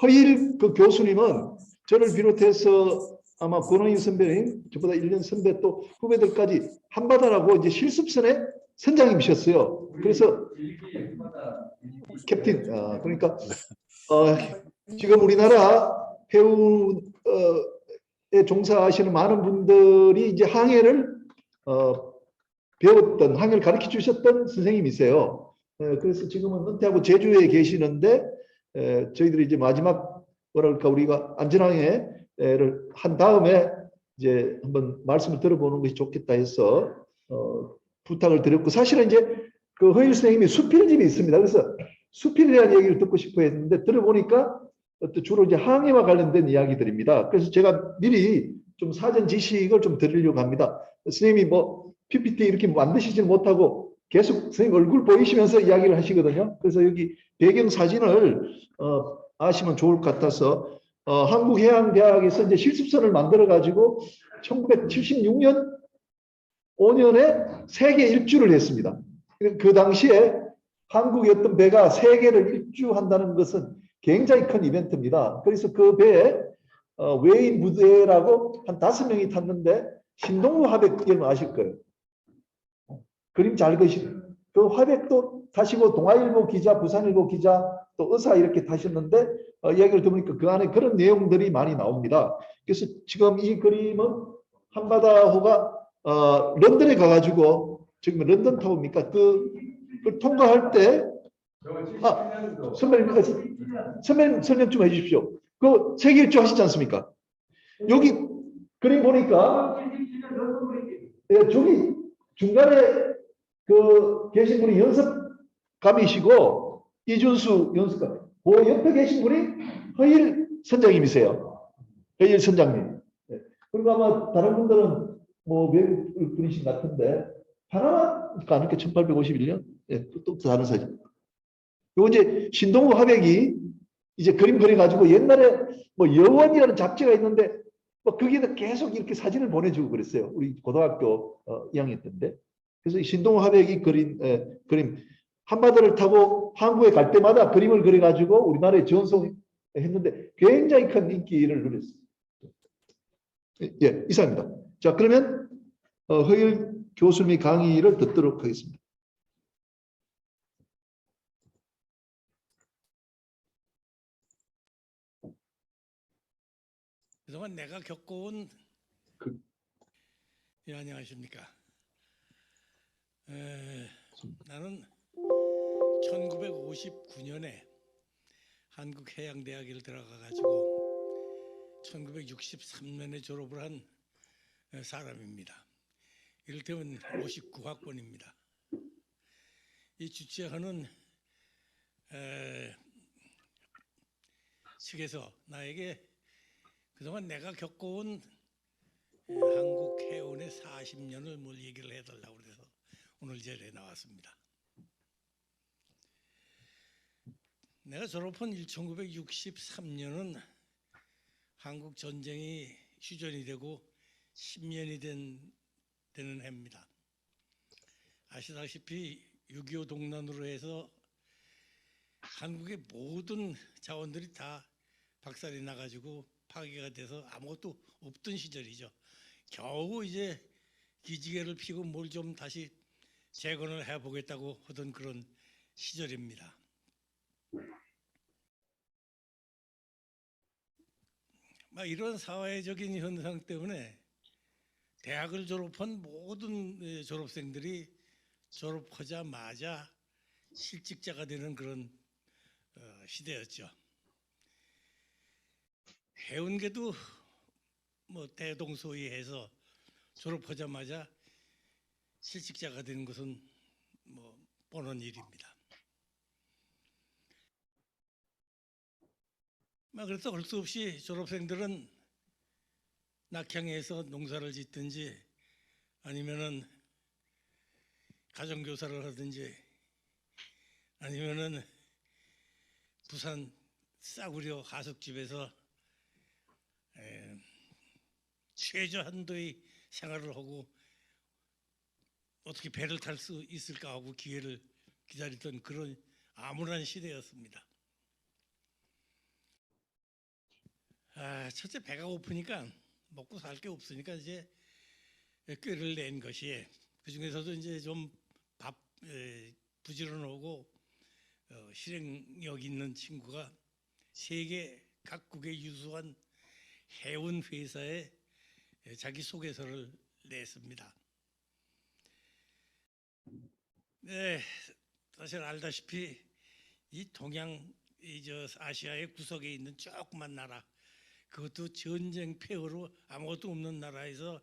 허일 그 교수님은 저를 비롯해서 아마 권호인 선배님, 저보다 1년 선배 또 후배들까지 한바다라고 이제 실습선의 선장님이셨어요. 그래서 캡틴, 그러니까 지금 우리나라 해운에 종사하시는 많은 분들이 이제 항해를 배웠던, 항해를 가르쳐 주셨던 선생님이세요. 그래서 지금은 은퇴하고 제주에 계시는데 저희들이 이제 마지막 뭐랄까 우리가 안전항해를 한 다음에 이제 한번 말씀을 들어보는 것이 좋겠다 해서 부탁을 드렸고, 사실은 이제 그 허일 선생님이 수필집이 있습니다. 그래서 수필에 대한 얘기를 듣고 싶어 했는데 들어보니까 주로 이제 항해와 관련된 이야기들입니다. 그래서 제가 미리 좀 사전 지식을 좀 드리려고 합니다. 선생님이 뭐 PPT 이렇게 만드시지 못하고 계속 선생님 얼굴 보이시면서 이야기를 하시거든요. 그래서 여기 배경 사진을 아시면 좋을 것 같아서 한국해양대학에서 이제 실습선을 만들어 가지고 1976년 5년에 세계 일주를 했습니다. 그 당시에 한국의 어떤 배가 세계를 일주한다는 것은 굉장히 큰 이벤트입니다. 그래서 그 배에 외인 부대라고 한 5명이 탔는데 신동우 화백 여러분 아실 거예요. 그림 잘 그리시는 그 화백도 타시고 동아일보 기자, 부산일보 기자, 또 의사 이렇게 타셨는데 이야기를 들으니까 그 안에 그런 내용들이 많이 나옵니다. 그래서 지금 이 그림은 한바다호가 런던에 가가지고 지금 런던 타워입니까? 그 통과할 때 선배님 설명 좀 해주십시오. 그 세계 일주 하시지 않습니까? 여기 그림 보니까 저기 중간에 그 계신 분이 연습감이시고 이준수 연습감. 그 옆에 계신 분이 허일 선장님이세요. 허일 선장님. 그리고 아마 다른 분들은 뭐 외국 분이신 같은데 파나마가 아닐까 1851년? 예, 또 다른 사진. 요 이제 신동우 화백이 이제 그림 그려가지고 옛날에 뭐 여원이라는 잡지가 있는데 뭐 거기에다 계속 이렇게 사진을 보내주고 그랬어요. 우리 고등학교 2학년 때인데. 그래서 신동우 화백이 그린 그림 한바다를 타고 한국에 갈 때마다 그림을 그려가지고 우리나라에 전송했는데 굉장히 큰 인기를 누렸어요. 예, 이상입니다. 자, 그러면 허일 교수님의 강의를 듣도록 하겠습니다. 그동안 내가 겪어온 예, 안녕하십니까. 나는 1959년에 한국해양대학을 들어가가지고 1963년에 졸업을 한 사람입니다. 이를테면 59학번입니다. 이 주최하는 측에서 나에게 그동안 내가 겪어온 한국 해운의 40년을 뭘 얘기를 해달라고 그래서 오늘 자리에 나왔습니다. 내가 졸업한 1963년은 한국 전쟁이 휴전이 되고 10년이 되는 해입니다. 아시다시피 6.25 동란으로 해서 한국의 모든 자원들이 다 박살이 나가지고 파괴가 돼서 아무것도 없던 시절이죠. 겨우 이제 기지개를 피고 뭘 좀 다시 재건을 해보겠다고 하던 그런 시절입니다. 막 이런 사회적인 현상 때문에 대학을 졸업한 모든 졸업생들이 졸업하자마자 실직자가 되는 그런 시대였죠. 해운계도 뭐 대동소이해서 졸업하자마자 실직자가 되는 것은 뭐 뻔한 일입니다. 그래서 할 수 없이 졸업생들은 낙향에서 농사를 짓든지 아니면은 가정교사를 하든지 아니면은 부산 싸구려 하숙집에서 최저한도의 생활을 하고 어떻게 배를 탈 수 있을까 하고 기회를 기다리던 그런 암울한 시대였습니다. 첫째 배가 고프니까 먹고 살 게 없으니까 이제 꾀를 낸 것이 그 중에서도 이제 좀 부지런하고 실행력 있는 친구가 세계 각국의 유수한 해운 회사에 자기 소개서를 냈습니다. 네, 사실 알다시피 이 동양 아시아의 구석에 있는 조그만 나라, 그것도 전쟁 폐허로 아무것도 없는 나라에서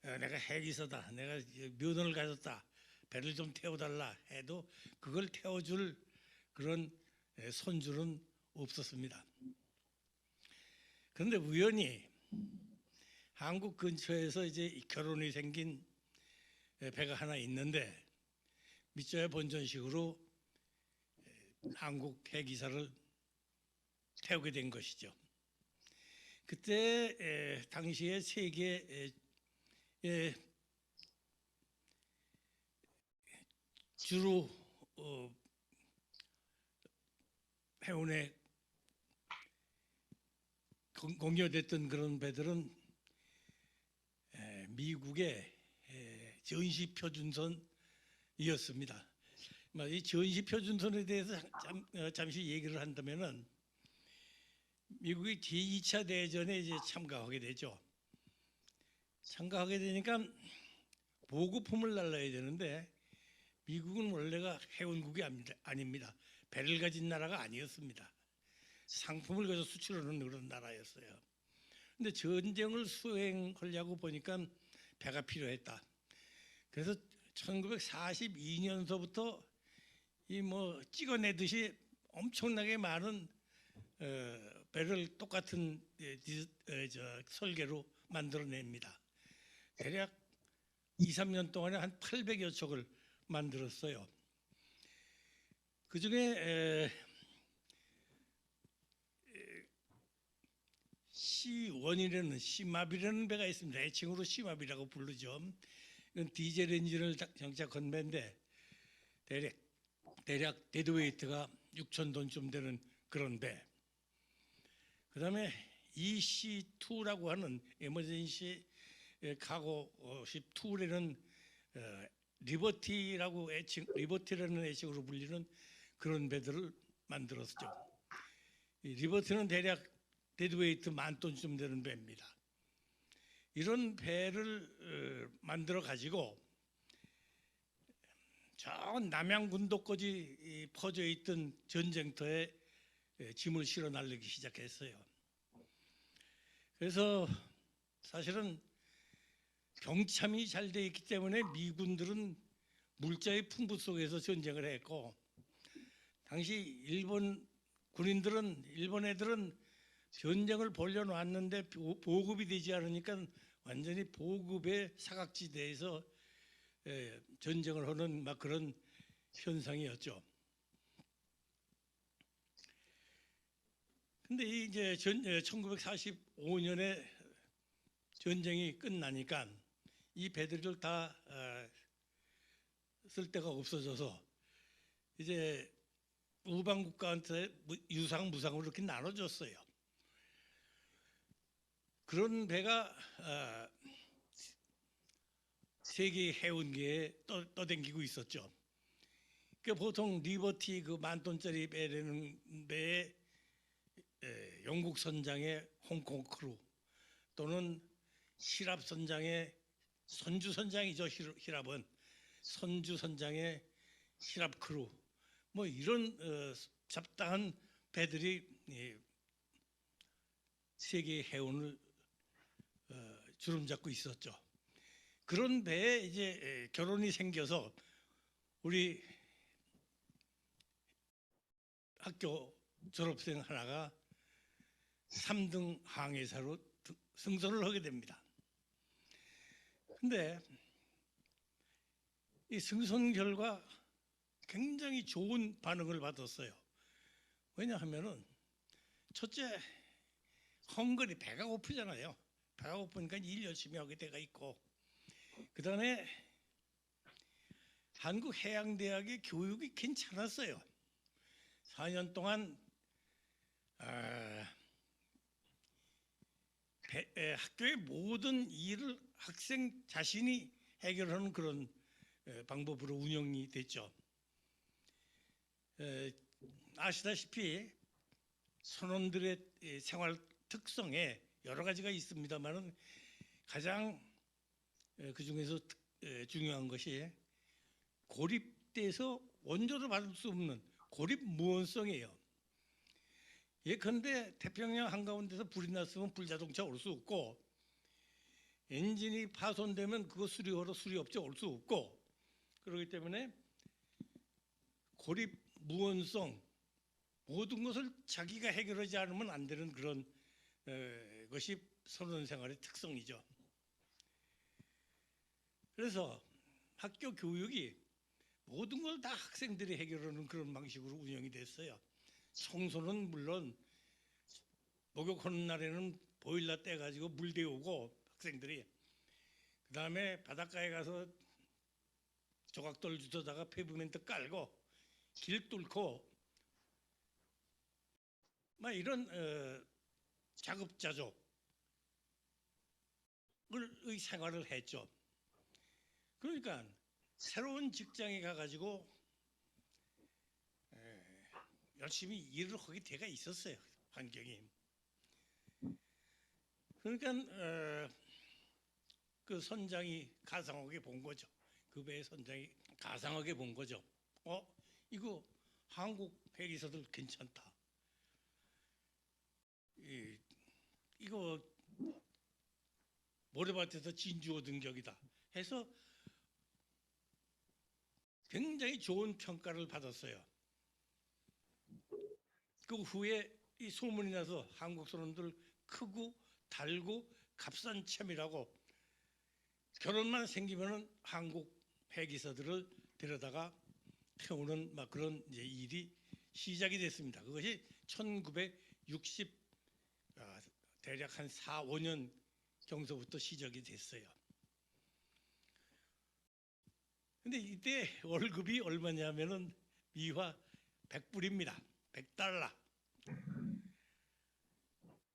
내가 해기서다, 내가 면허를 가졌다, 배를 좀 태워달라 해도 그걸 태워줄 그런 선주는 없었습니다. 그런데 우연히 한국 근처에서 이제 결혼이 생긴 배가 하나 있는데 밑줘야 본전식으로 한국 해기사를 태우게 된 것이죠. 그때 당시에 세계 주로 해운에 공여됐던 그런 배들은 미국의 전시 표준선이었습니다. 이 전시 표준선에 대해서 잠시 얘기를 한다면은 미국이 제2차 대전에 이제 참가하게 되죠. 참가하게 되니까 보급품을 날라야 되는데 미국은 원래가 해운국이 아닙니다. 배를 가진 나라가 아니었습니다. 상품을 가져 수출하는 그런 나라였어요. 근데 전쟁을 수행하려고 보니까 배가 필요했다. 그래서 1942년서부터 이 찍어내듯이 엄청나게 많은 배를 똑같은 설계로 만들어냅니다. 대략 2, 3년 동안에 한 800여 척을 만들었어요. 그 중에 C1이라는 시마비라는 배가 있습니다. 애칭으로 시마비라고 부르죠. 이건 디젤 엔진을 장착한 배인데 대략 데드웨이트가 6,000톤쯤 되는 그런 배. 그다음에 EC2라고 하는 에머전시 카고십 2라는 리버티라는 애칭으로 불리는 그런 배들을 만들었죠. 리버티는 대략 데드웨이트 10,000톤쯤 되는 배입니다. 이런 배를 만들어 가지고 저 남양군도까지 퍼져 있던 전쟁터에 짐을 실어 날리기 시작했어요. 그래서 사실은 병참이 잘 돼 있기 때문에 미군들은 물자의 풍부 속에서 전쟁을 했고, 당시 일본 애들은 전쟁을 벌려놨는데 보급이 되지 않으니까 완전히 보급의 사각지대에서 전쟁을 하는 막 그런 현상이었죠. 근데 이제 1945년에 전쟁이 끝나니까 이 배들을 다 쓸 데가 없어져서 이제 우방 국가한테 유상 무상으로 이렇게 나눠줬어요. 그런 배가 세계 해운계에 떠댕기고 있었죠. 그러니까 보통 리버티 그 10,000톤짜리 배라는 배에 영국 선장의 홍콩 크루 또는 히랍 선장의 선주 선장이죠. 히랍은 선주 선장의 히랍 크루 이런 잡다한 배들이 세계 해운을 주름잡고 있었죠. 그런 배에 이제 결혼이 생겨서 우리 학교 졸업생 하나가 3등 항해사로 승선을 하게 됩니다. 근데 이 승선 결과 굉장히 좋은 반응을 받았어요. 왜냐하면은 첫째, 헝그리 배가 고프잖아요. 배가 고프니까 일 열심히 하게 돼가 있고, 그다음에 한국해양대학의 교육이 괜찮았어요. 4년 동안 학교의 모든 일을 학생 자신이 해결하는 그런 방법으로 운영이 됐죠. 아시다시피 선원들의 생활 특성에 여러 가지가 있습니다만은 가장 그 중에서 중요한 것이 고립돼서 원조를 받을 수 없는 고립 무원성이에요. 예컨대 태평양 한가운데서 불이 났으면 불자동차 올 수 없고, 엔진이 파손되면 그거 수리하러 수리업체 올 수 없고, 그렇기 때문에 고립 무원성, 모든 것을 자기가 해결하지 않으면 안 되는 그런 것이 선원 생활의 특성이죠. 그래서 학교 교육이 모든 걸 다 학생들이 해결하는 그런 방식으로 운영이 됐어요. 청소는 물론 목욕하는 날에는 보일러 떼가지고 물 데우고 학생들이, 그 다음에 바닷가에 가서 조각돌 주워다가 페이브멘트 깔고 길 뚫고 막 이런 자급자족의 생활을 했죠. 그러니까 새로운 직장에 가가지고 열심히 일을 하게 돼가 있었어요. 환경이. 그러니까 그 선장이 가상하게 본 거죠. 그 배의 선장이 가상하게 본 거죠. 이거 한국 회계사들 괜찮다. 이거 모래밭에서 진주 얻은 격이다 해서 굉장히 좋은 평가를 받았어요. 그 후에 이 소문이 나서 한국 사람들 크고 달고 값싼 참이라고, 결혼만 생기면은 한국 회기사들을 데려다가 태우는 막 그런 이제 일이 시작이 됐습니다. 그것이 1960 대략 한 4, 5년 경서부터 시작이 됐어요. 근데 이때 월급이 얼마냐면은 미화 100불입니다. 100달러.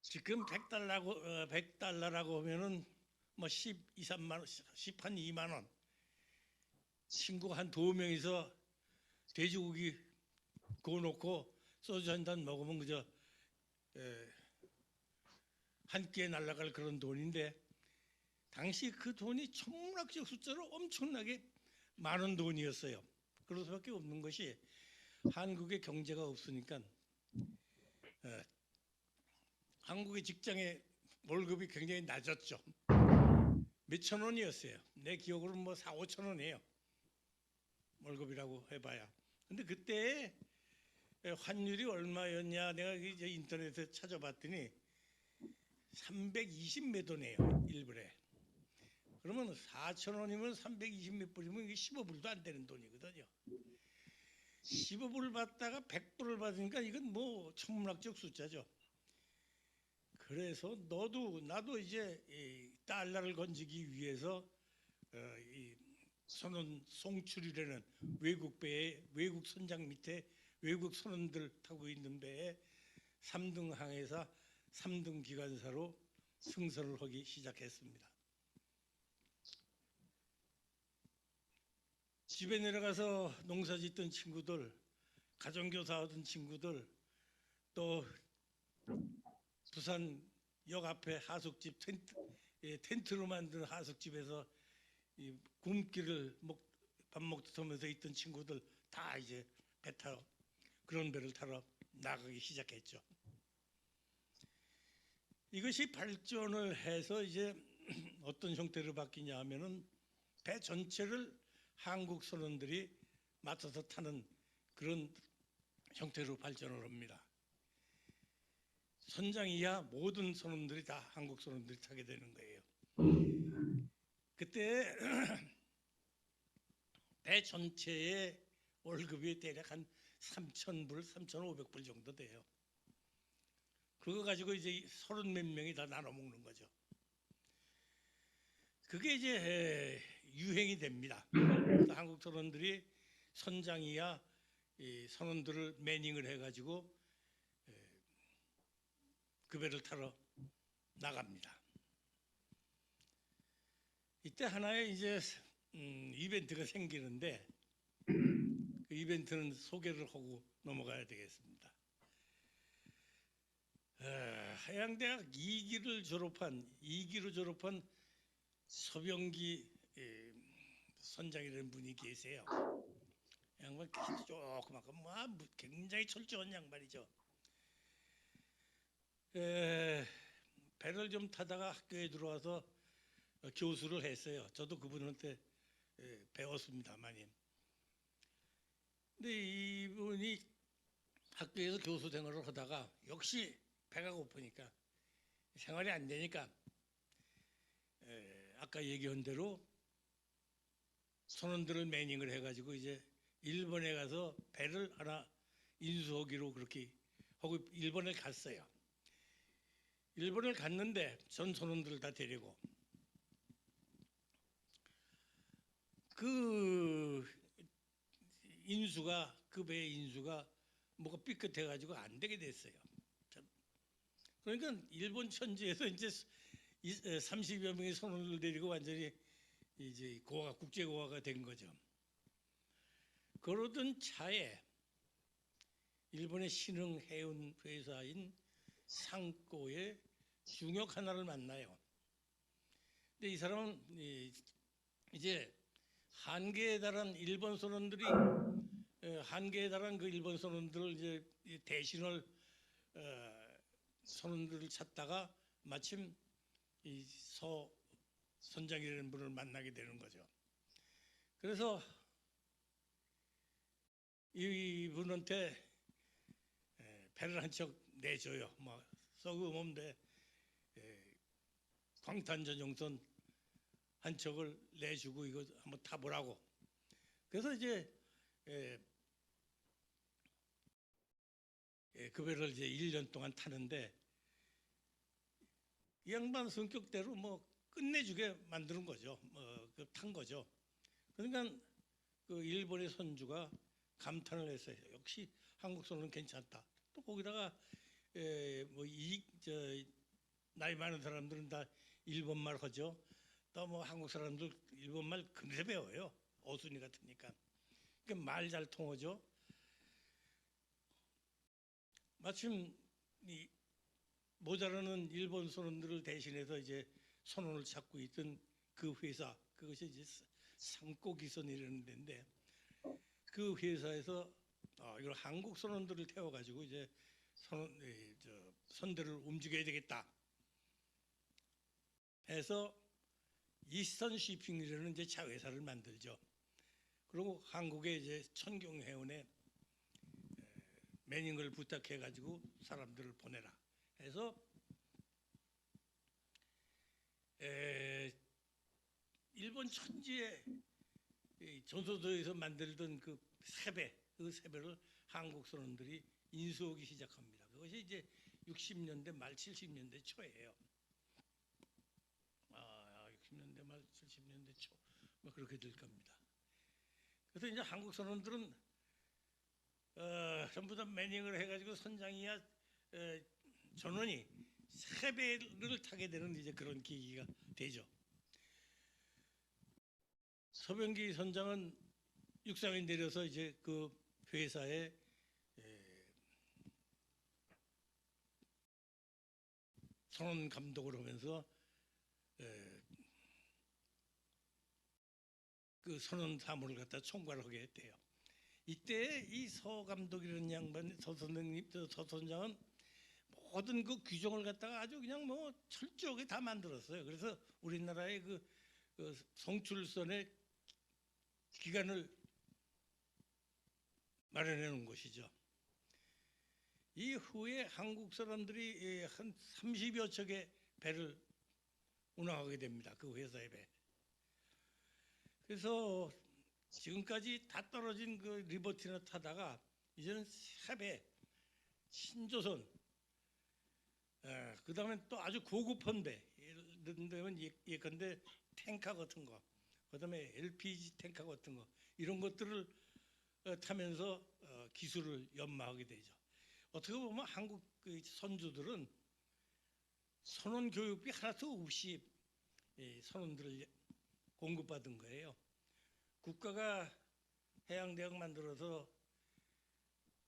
지금 100달러라고 하면은 뭐 12, 3만 원, 10, 한 2만 원. 친구 한 2명이서 돼지고기 구워 놓고 소주 한 잔 먹으면 그저 한 끼에 날아갈 그런 돈인데, 당시 그 돈이 천문학적 숫자로 엄청나게 많은 돈이었어요. 그럴 수밖에 없는 것이 한국의 경제가 없으니까 한국의 직장의 월급이 굉장히 낮았죠. 몇천 원이었어요. 내 기억으로는 뭐 4, 5천 원이에요. 월급이라고 해봐야. 근데 그때 환율이 얼마였냐, 내가 이제 인터넷에 찾아봤더니 320 몇 원이에요. 1불에. 그러면 4천 원이면 320 몇 불이면 이게 15불도 안 되는 돈이거든요. 15불 받다가 100불을 받으니까 이건 뭐 천문학적 숫자죠. 그래서 나도 이제 이 달러를 건지기 위해서 이 선원 송출이라는 외국 배에, 외국 선장 밑에 외국 선원들 타고 있는 배에 3등 항해사, 3등 기관사로 승선을 하기 시작했습니다. 집에 내려가서 농사 짓던 친구들, 가정교사 하던 친구들, 또 부산 역 앞에 하숙집 텐트로 만든 하숙집에서 이 굶기를 밥 먹으면서 있던 친구들 다 이제 그런 배를 타러 나가기 시작했죠. 이것이 발전을 해서 이제 어떤 형태로 바뀌냐 하면은 배 전체를 한국 선원들이 맡아서 타는 그런 형태로 발전을 합니다. 선장 이하 모든 선원들이 다 한국 선원들이 타게 되는 거예요. 그때 배 전체의 월급이 대략 한 3,000불, 3,500불 정도 돼요. 그거 가지고 이제 30 몇 명이 다 나눠 먹는 거죠. 그게 이제 유행이 됩니다. 그래서 한국 선원들이 선장 이하 선원들을 매닝을 해가지고 그 배를 타러 나갑니다. 이때 하나의 이제 이벤트가 생기는데 그 이벤트는 소개를 하고 넘어가야 되겠습니다. 해양대학 2기로 졸업한 서병기 선장이라는 분이 계세요. 양반 키도 조그맣고 굉장히 철저한 양반이죠. 배를 좀 타다가 학교에 들어와서 교수를 했어요. 저도 그분한테 배웠습니다, 많이. 근데 이분이 학교에서 교수 생활을 하다가 역시 배가 고프니까 생활이 안 되니까 아까 얘기한 대로 선원들을 매닝을 해가지고 이제 일본에 가서 배를 하나 인수하기로 그렇게 하고 일본에 갔어요. 일본을 갔는데 전 선원들을 다 데리고 그 배의 인수가 뭐가 삐끗해가지고 안 되게 됐어요. 그러니까 일본 천지에서 이제 30여 명의 선원을 데리고 완전히 이제 국제 고아가 된 거죠. 그러던 차에 일본의 신흥 해운 회사인 상코의 중역 하나를 만나요. 근데 이 사람은 이제 한계에 달한 일본 선원들이 한계에 달한 그 일본 선원들을 이제 대신할 선원들을 찾다가 마침 이 서 선장이라는 분을 만나게 되는 거죠. 그래서 이분한테 배를 한 척 내줘요. 뭐 썩음 없는데 광탄 전용선 한 척을 내주고 이거 한번 타보라고. 그래서 이제 그 배를 이제 1년 동안 타는데 이 양반 성격대로 뭐 끝내주게 만드는 거죠. 탄 거죠. 그러니까 그 일본의 선주가 감탄을 했어요. 역시 한국 선은 괜찮다. 또 거기다가 나이 많은 사람들은 다 일본말 하죠. 또 뭐 한국 사람들 일본말 금세 배워요. 어순이 같으니까. 그러니까 말 잘 통하죠. 마침 이 모자라는 일본 선원들을 대신해서 이제 선원을 찾고 있던 그 회사, 그것이 이제 상코기선이라는 데인데 그 회사에서 이걸 한국 선원들을 태워가지고 이제 선대를 움직여야 되겠다 해서 이스턴 쉬핑이라는 이제 자회사를 만들죠. 그리고 한국의 이제 천경해운에 매닝을 부탁해가지고 사람들을 보내라 해서 일본 천지에 전소도에서 만들던 그 세배를 한국 선원들이 인수하기 시작합니다. 그것이 이제 60년대 말 70년대 초예요. 60년대 말 70년대 초 뭐 그렇게 될 겁니다. 그래서 이제 한국 선원들은 전부 다 매닝을 해가지고 선장이야 전원이 세배를 타게 되는 이제 그런 계기가 되죠. 서병기 선장은 육상에 내려서 이제 그 회사에 선원 감독을 하면서 그 선원 사무를 갖다 총괄을 하게 됐대요. 이때 이 서 감독이라는 양반, 서 선장은 모든 그 규정을 갖다가 아주 그냥 뭐 철저하게 다 만들었어요. 그래서 우리나라의 그 성출선의 기간을 마련해 놓은 것이죠. 이후에 한국 사람들이 한 30여 척의 배를 운항하게 됩니다. 그 회사의 배. 그래서 지금까지 다 떨어진 그 리버티나 타다가 이제는 세배, 신조선, 그 다음에 또 아주 고급한 배, 예를 들면 예컨대 탱커 같은 거, 그 다음에 LPG 탱커 같은 거, 이런 것들을 타면서 기술을 연마하게 되죠. 어떻게 보면 한국 그 선주들은 선원 교육비 하나도 없이 선원들을 공급받은 거예요. 국가가 해양대학 만들어서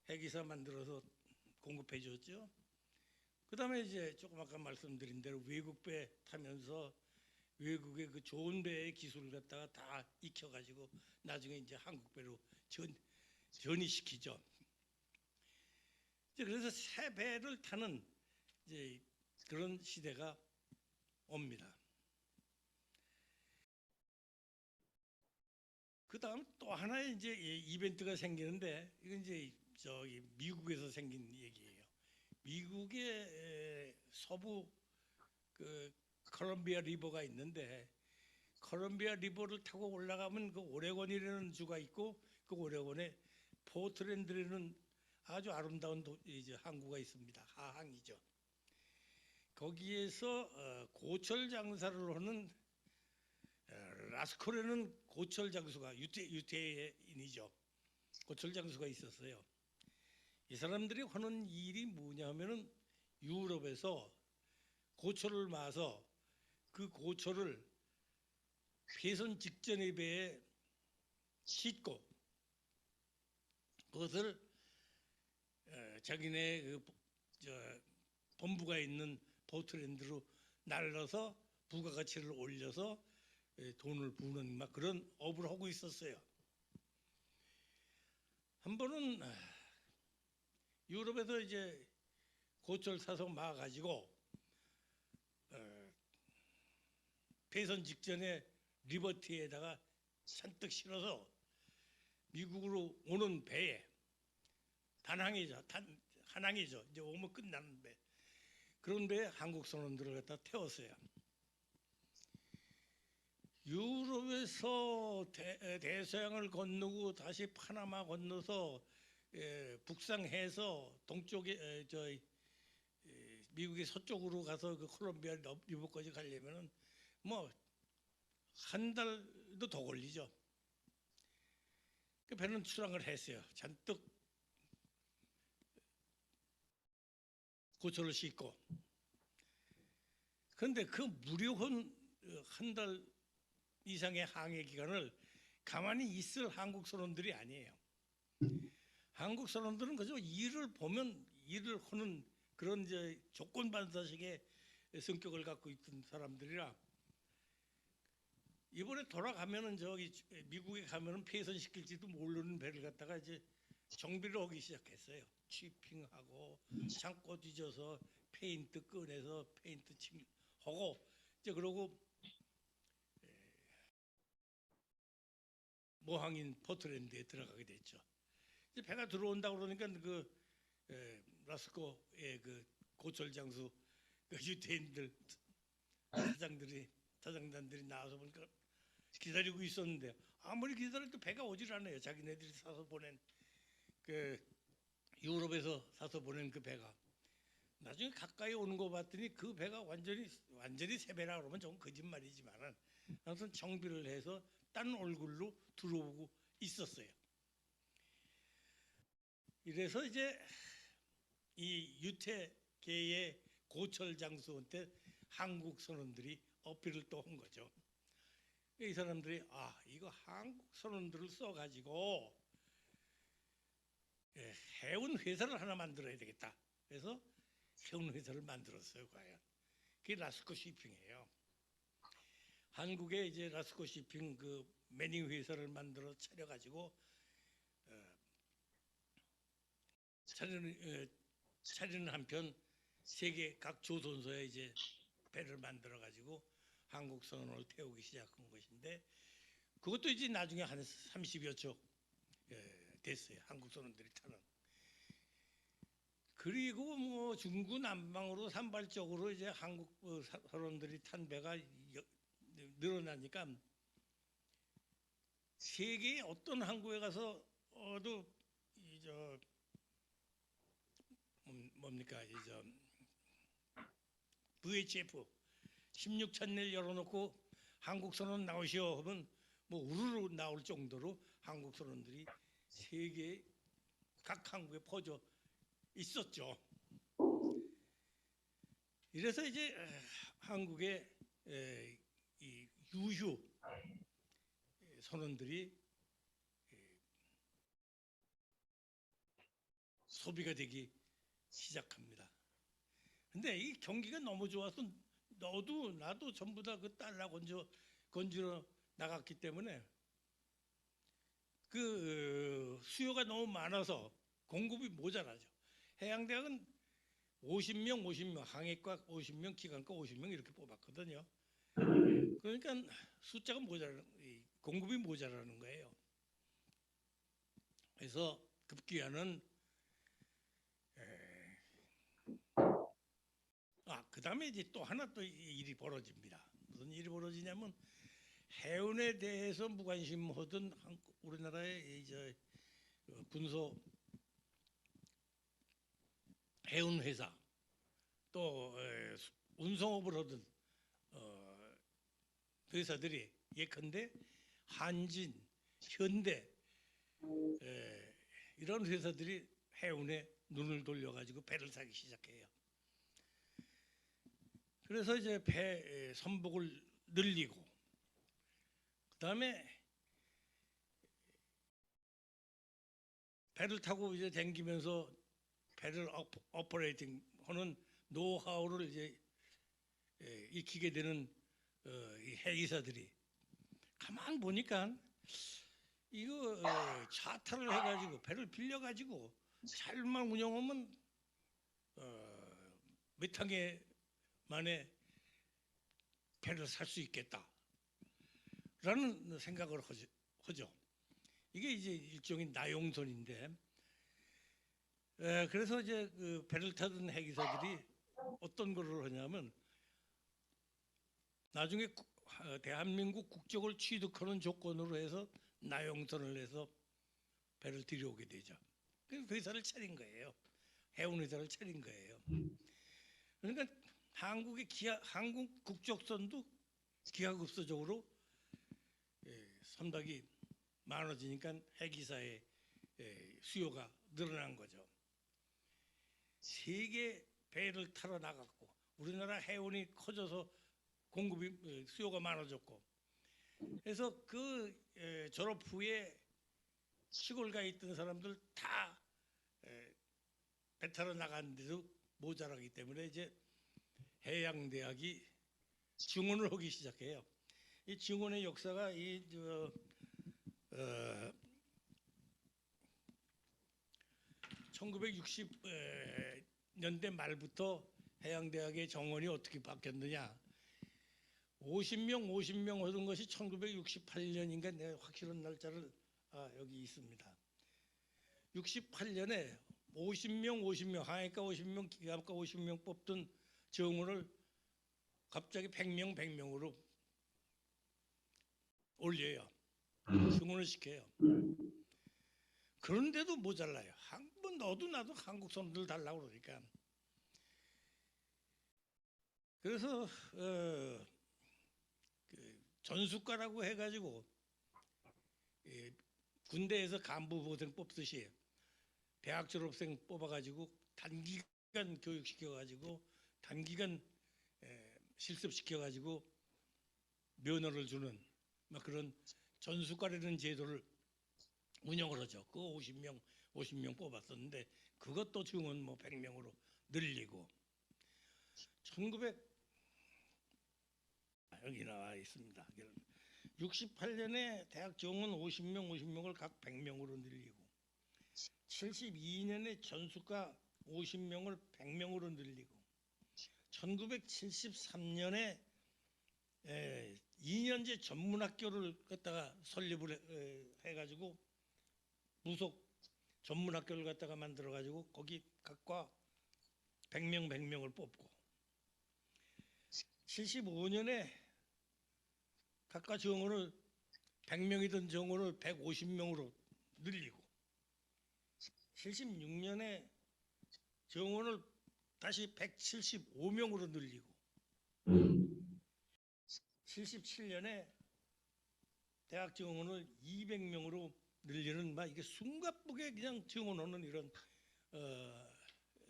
해기사 만들어서 공급해 줬죠. 그다음에 이제 조금 아까 말씀드린 대로 외국배 타면서 외국의 그 좋은 배의 기술을 갖다가 다 익혀가지고 나중에 이제 한국 배로 전이시키죠. 이제 그래서 새 배를 타는 이제 그런 시대가 옵니다. 그 다음 또 하나의 이제 이벤트가 생기는데 이건 이제 저기 미국에서 생긴 얘기예요. 미국의 서부 그 컬럼비아 리버가 있는데 컬럼비아 리버를 타고 올라가면 그 오레곤이라는 주가 있고 그 오레곤에 포트랜드라는 아주 아름다운 이제 항구가 있습니다. 하항이죠. 거기에서 고철 장사를 하는 라스코라는 고철 장수가 유태인이죠. 고철 장수가 있었어요. 이 사람들이 하는 일이 뭐냐면은 유럽에서 고철을 마서 그 고철을 폐선 직전의 배에 싣고 그것을 자기네 본부가 있는 포트랜드로 날라서 부가가치를 올려서 돈을 부는 막 그런 업을 하고 있었어요. 한 번은 유럽에서 이제 고철 사서 마 가지고 폐선 직전에 리버티에다가 잔뜩 실어서 미국으로 오는 배에 한항이죠. 이제 오면 끝나는 배. 그런 배에 한국 선원들을 갖다 태웠어요. 유럽에서 대서양을 건너고 다시 파나마 건너서 북상해서 동쪽에 미국의 서쪽으로 가서 그 콜롬비아 리버까지 가려면은 뭐 한 달도 더 걸리죠. 그 배는 출항을 했어요. 잔뜩 고철을 싣고. 그런데 그 무료한 한 달 이상의 항해 기간을 가만히 있을 한국 선원들이 아니에요. 한국 선원들은 그저 일을 보면 일을 하는 그런 이제 조건반사식의 성격을 갖고 있던 사람들이라 이번에 돌아가면은 저기 미국에 가면은 폐선시킬지도 모르는 배를 갖다가 이제 정비를 하기 시작했어요. 취핑하고 창고 뒤져서 페인트 꺼내서 페인트 하고 이제 그러고 모항인 포트랜드에 들어가게 됐죠. 이제 배가 들어온다 그러니까 그 라스코의 그 고철 장수 그 유태인들 사장단들이 나와서 보니까 기다리고 있었는데 아무리 기다려도 배가 오질 않아요. 자기네들이 사서 보낸 그 유럽에서 사서 보낸 그 배가 나중에 가까이 오는 거 봤더니 그 배가 완전히 새 배라 그러면 좀 거짓말이지만은 아무튼 정비를 해서 딴 얼굴로 들어오고 있었어요. 이래서 이제 이 유태계의 고철 장수한테 한국 선원들이 어필을 또 한 거죠. 이 사람들이 이거 한국 선원들을 써가지고 해운 회사를 하나 만들어야 되겠다. 그래서 해운 회사를 만들었어요. 과연 그게 라스코 시핑이에요. 한국에 이제 라스코 시핑 그 매닝 회사를 만들어 차려가지고 차리는 한편 세계 각 조선소에 이제 배를 만들어 가지고 한국 선원을 태우기 시작한 것인데 그것도 이제 나중에 한 30여 척 됐어요. 한국 선원들이 타는. 그리고 뭐 중구난방으로 산발적으로 이제 한국 선원들이 탄 배가 늘어나니까 세계의 어떤 항구에 가서도 이저 뭡니까 이저 VHF 16천넬 열어놓고 한국 선원 나오시오 하면 뭐 우르르 나올 정도로 한국 선원들이 세계 각 항구에 퍼져 있었죠. 이래서 이제 한국의 이 유휴 선원들이 소비가 되기 시작합니다. 근데 이 경기가 너무 좋아서 너도 나도 전부 다 그 달러 건지러 나갔기 때문에 그 수요가 너무 많아서 공급이 모자라죠. 해양대학은 50명, 항해과 50명, 기관과 50명 이렇게 뽑았거든요. 그러니까 숫자가 공급이 모자라는 거예요. 그래서 급기야는 그다음에 이제 또 하나 또 일이 벌어집니다. 무슨 일이 벌어지냐면 해운에 대해서 무관심하던 우리나라의 이제 군소 해운 회사 또 운송업을 하던 회사들이 예컨대 한진, 현대 이런 회사들이 해운에 눈을 돌려가지고 배를 사기 시작해요. 그래서 이제 배 선복을 늘리고 그다음에 배를 타고 이제 댕기면서 배를 오퍼레이팅 하는 노하우를 이제 익히게 되는 이 해기사들이 가만 보니까 이거 차타를 해가지고 배를 빌려가지고 잘만 운영하면 몇 항해 만에 배를 살 수 있겠다라는 생각을 하죠. 이게 이제 일종의 나용선인데 그래서 이제 그 배를 타던 해기사들이 어떤 거를 하냐면 나중에 대한민국 국적을 취득하는 조건으로 해서 나용선을 해서 배를 들여오게 되죠. 그래서 회사를 차린 거예요. 해운 회사를 차린 거예요. 그러니까 한국 국적선도 기하급수적으로 선박이 많아지니까 해기사의 수요가 늘어난 거죠. 세계 배를 타러 나갔고 우리나라 해운이 커져서 공급이 수요가 많아졌고 그래서 그 졸업 후에 시골 가 있던 사람들 다 배 타러 나갔는데도 모자라기 때문에 이제 해양대학이 증원을 하기 시작해요. 이 증원의 역사가 1960년대 말부터 해양대학의 정원이 어떻게 바뀌었느냐. 50명 하던 것이 1968년인가 내가 확실한 날짜를 여기 있습니다. 68년에 50명, 항해과 50명, 기갑과 50명 뽑던 정원을 갑자기 100명으로 올려요. 증원을 시켜요. 그런데도 모자라요. 한번 너도 나도 한국 선수들 달라고 그러니까. 그래서 그 전수과라고 해가지고 군대에서 간부보생 뽑듯이 대학 졸업생 뽑아가지고 단기간 교육시켜가지고 단기간 실습시켜가지고 면허를 주는 막 그런 전수과라는 제도를 운영을 하죠. 그 50명 뽑았었는데 그것도 증원 뭐 100명으로 늘리고 여기 나와 있습니다. 68년에 대학 정원 50명을 각 100명으로 늘리고 72년에 전수과 50명을 100명으로 늘리고 1973년에 2년제 전문학교를 갖다가 설립을 해가지고 무속 전문학교를 갖다가 만들어가지고 거기 각과 100명을 뽑고 75년에 각각 정원을 100명이던 정원을 150명으로 늘리고 76년에 정원을 다시 175명으로 늘리고 77년에 대학 정원을 200명으로 늘리는 막 이게 숨가쁘게 그냥 정원하는 이런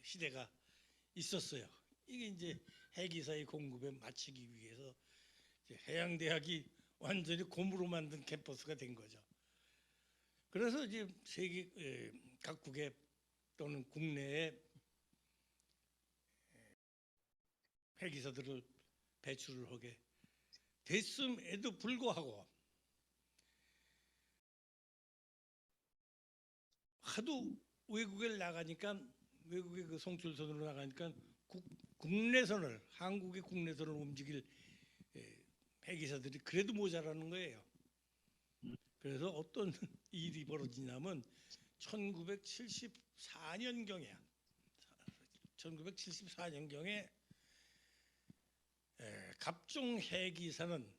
시대가 있었어요. 이게 이제 해기사의 공급에 맞추기 위해서 해양대학이 완전히 고무로 만든 캠퍼스가 된 거죠. 그래서 이제 세계 각국의 또는 국내에 회계사들을 배출을 하게 됐음에도 불구하고 하도 외국에 나가니까 외국의 그 송출선으로 나가니까 국내선을 한국의 국내선을 움직일 회계사들이 그래도 모자라는 거예요. 그래서 어떤 일이 벌어지냐면 1974년경에 1974년경에 갑종 회기사는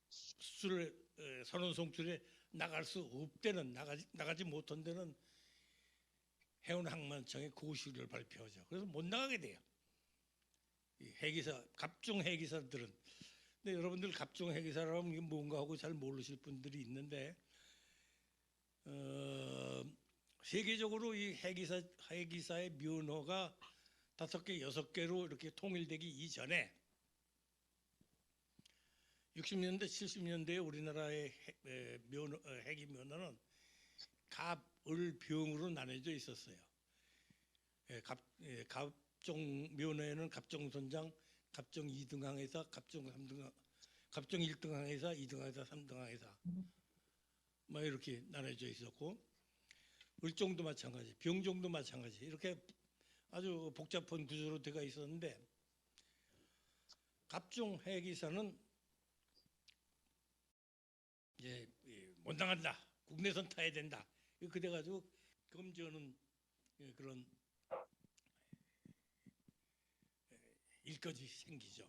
수출을 선원 송출에 나갈 수 없대는 나가지 못한 데는 해운항만청에 고시를 발표하죠. 그래서 못 나가게 돼요. 이 회기사 갑종 회기사들은. 근데 여러분들 갑종 회기사라면 이게 뭔가 하고 잘 모르실 분들이 있는데 세계적으로 이 회기사의 면허가 5개, 6개로 이렇게 통일되기 이전에 60년대, 70년대에 우리나라의 회기 면허는 갑, 을, 병으로 나눠져 있었어요. 갑종 면허에는 갑종선장, 갑종 2등 항해사, 갑종 3등, 갑종 1등 항해사, 2등 항해사, 3등 항해사 막 이렇게 나눠져 있었고 을종도 마찬가지, 병종도 마찬가지 이렇게 아주 복잡한 구조로 되어 있었는데 갑종 회기사는 이제 못 나간다, 국내선 타야 된다. 그래 가지고 금지하는 그런 일까지 생기죠.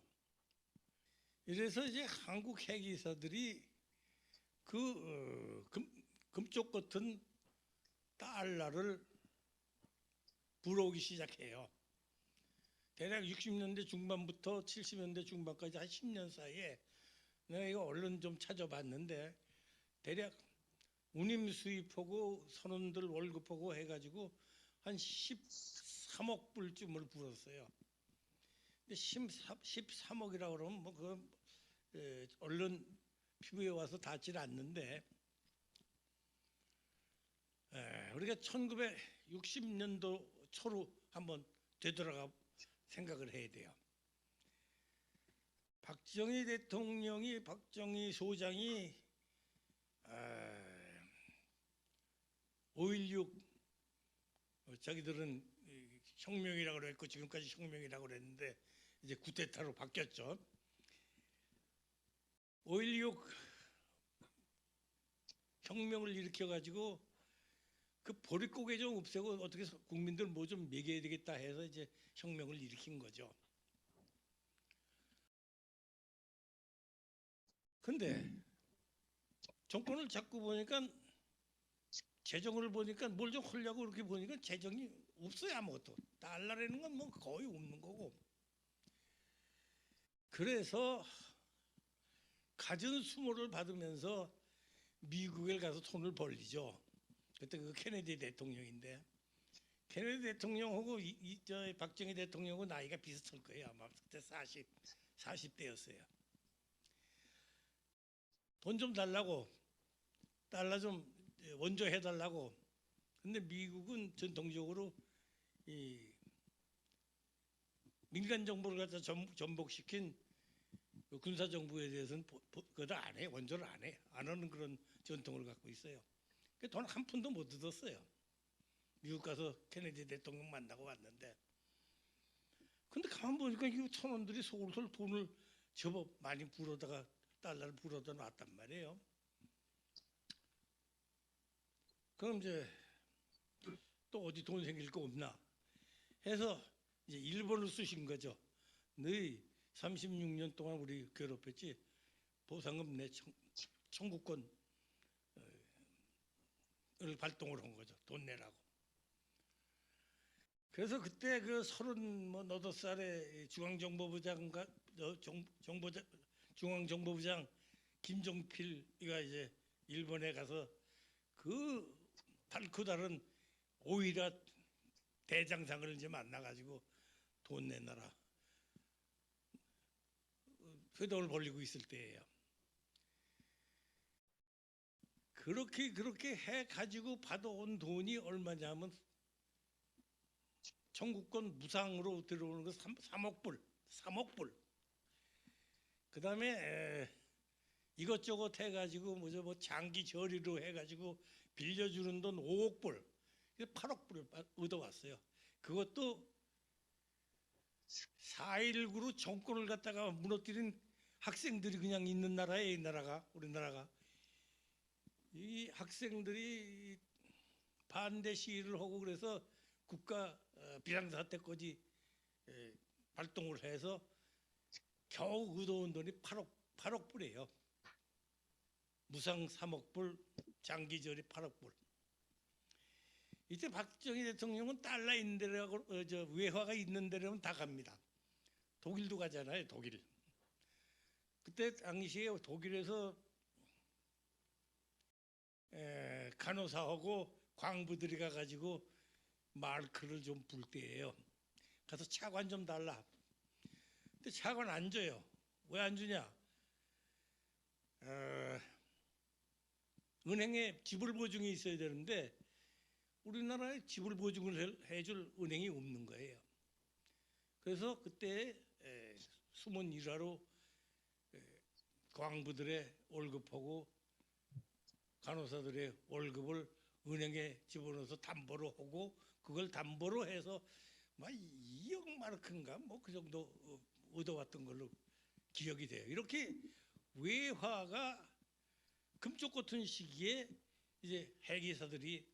이래서 이제 한국 회계사들이 그 금쪽 같은 달러를 불어오기 시작해요. 대략 60년대 중반부터 70년대 중반까지 한 10년 사이에 내가 이거 얼른 좀 찾아봤는데 대략 운임 수입하고 선원들 월급하고 해가지고 한 13억 불쯤을 불었어요. 근데 13억이라고 그러면 뭐 그 얼른 피부에 와서 닿질 않는데 우리가 1960년도 초로 한번 되돌아가 생각을 해야 돼요. 박정희 대통령이 박정희 소장이 5.16 자기들은 혁명이라고 그랬고 지금까지 혁명이라고 그랬는데 이제 쿠데타로 바뀌었죠. 5.16 혁명을 일으켜 가지고 그 보릿고개 좀 없애고 어떻게 국민들 뭐 좀 먹여야 되겠다 해서 이제 혁명을 일으킨 거죠. 근데 정권을 잡고 보니까 재정을 보니까 뭘 좀 하려고 그렇게 보니까 재정이 없어요. 아무것도 달러라는 건 뭐 거의 없는 거고. 그래서 갖은 수모를 받으면서 미국에 가서 돈을 벌리죠. 그때 그 케네디 대통령인데 케네디 대통령하고 저 박정희 대통령하고 나이가 비슷할 거예요. 아마 그때 40대였어요. 돈 좀 달라고 달러 좀 원조 해달라고. 근데 미국은 전통적으로 이 민간 정보를 갖다 전복시킨 군사 정부에 대해서는 그걸 안 해, 원조를 안 해, 안 하는 그런 전통을 갖고 있어요. 돈 한 푼도 못 얻었어요. 미국 가서 케네디 대통령 만나고 왔는데, 근데 가만 보니까 이 천원들이 솔솔 돈을 제법 많이 불어다가 달러를 불어다 놨단 말이에요. 그럼 이제 또 어디 돈 생길 거 없나 해서 이제 일본을 쓰신 거죠. 너희 36년 동안 우리 괴롭혔지, 보상금 내 청구권을 발동을 한 거죠. 돈 내라고. 그래서 그때 그 38살의 중앙정보부장과 중앙정보부장 김종필이가 이제 일본에 가서 그 달고 다른 오이라 대장상을 이제 만나가지고 돈 내놔라. 회동을 벌이고 있을 때예요. 그렇게 해 가지고 받아온 돈이 얼마냐면 청구권 무상으로 들어오는 거 3억 불, 3억 불. 그다음에 이것저것 해가지고 뭐 장기 저리로 해가지고 빌려주는 돈 5억 불, 8억 불을 얻어왔어요. 그것도 4.19로 정권을 갖다가 무너뜨린 학생들이 그냥 있는 나라에 이 나라가 우리나라가 이 학생들이 반대 시위를 하고 그래서 국가 비상사태까지 발동을 해서 겨우 얻어온 돈이 8억 불이에요. 무상 3억 불, 장기절이 8억 불. 이때 박정희 대통령은 달러 있는 데라고 외화가 있는 데라면 다 갑니다. 독일도 가잖아요, 독일. 그때 당시에 독일에서 간호사하고 광부들이 가가지고 마르크를 좀 불 때예요. 가서 차관 좀 달라. 근데 차관 안 줘요. 왜 안 주냐? 은행에 지불 보증이 있어야 되는데 우리나라에 지불 보증을 해줄 은행이 없는 거예요. 그래서 그때 숨은 일화로 광부들의 월급하고 간호사들의 월급을 은행에 집어넣어서 담보로 하고 그걸 담보로 해서 막 2억 마르크인가 뭐 그 정도 얻어왔던 걸로 기억이 돼요. 이렇게 외화가 금쪽 같은 시기에 이제 해기사들이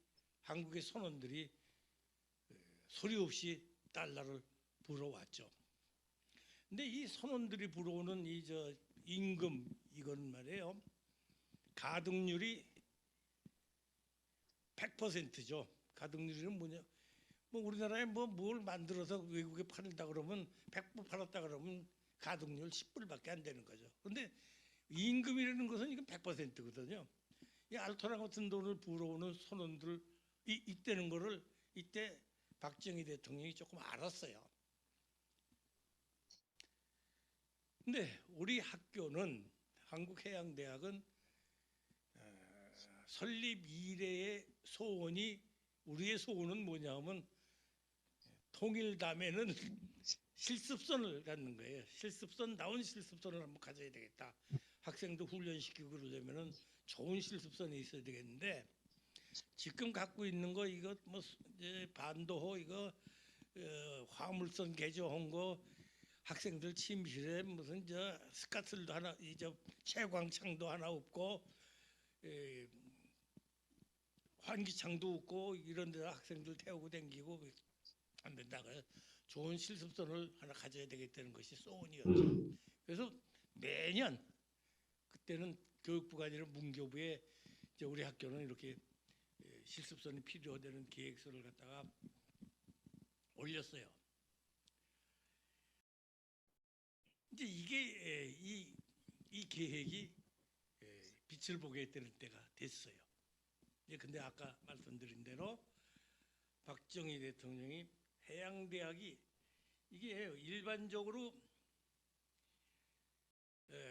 한국의 선원들이 소리 없이 달러를 불어왔죠. 근데 이 선원들이 불어오는 이 임금 이건 말이에요. 가등률이 100%죠. 가등률은 뭐냐? 뭐 우리나라에 뭐 뭘 만들어서 외국에 팔다 그러면 100불 팔았다 그러면 가등률 10불밖에 안 되는 거죠. 그런데 임금이라는 것은 이건 100%거든요. 이 알토란 같은 돈을 불어오는 선원들 이때는 거를 이때 박정희 대통령이 조금 알았어요. 근데 우리 학교는 한국해양대학은 설립 이래의 소원이 우리의 소원은 뭐냐면 통일다음에는 실습선을 갖는 거예요. 나온 실습선을 한번 가져야 되겠다. 학생도 훈련시키고 그러려면은 좋은 실습선이 있어야 되겠는데 지금 갖고 있는 거 이거 뭐 반도호 이거 화물선 개조한 거 학생들 침실에 무슨 스카틀도 하나 채광창도 하나 없고 환기창도 없고 이런 데다 학생들 태우고 다니고 안 된다고요. 좋은 실습선을 하나 가져야 되겠다는 것이 소원이었죠. 그래서 매년 그때는 교육부가 아니라 문교부에 우리 학교는 이렇게 실습선이 필요되는 계획서를 갖다가 올렸어요. 이제 이게 이 계획이 빛을 보게 되는 때가 됐어요. 근데 아까 말씀드린 대로 박정희 대통령이 해양대학이 이게 일반적으로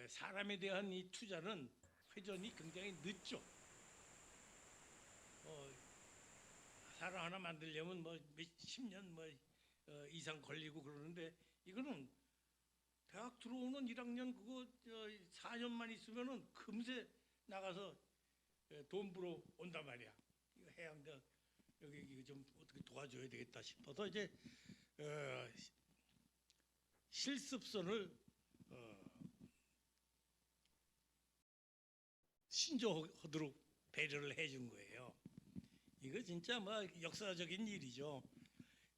사람에 대한 이 투자는 회전이 굉장히 늦죠. 사람 하나 만들려면 뭐 몇십 년 이상 걸리고 그러는데 이거는 대학 들어오는 1학년 그거 4년만 있으면은 금세 나가서 돈 벌어 온단 말이야. 이거 해양대학 여기 이거 좀 어떻게 도와줘야 되겠다 싶어서 이제 실습선을 신조하도록 배려를 해준 거예요. 이거 진짜 뭐 역사적인 일이죠.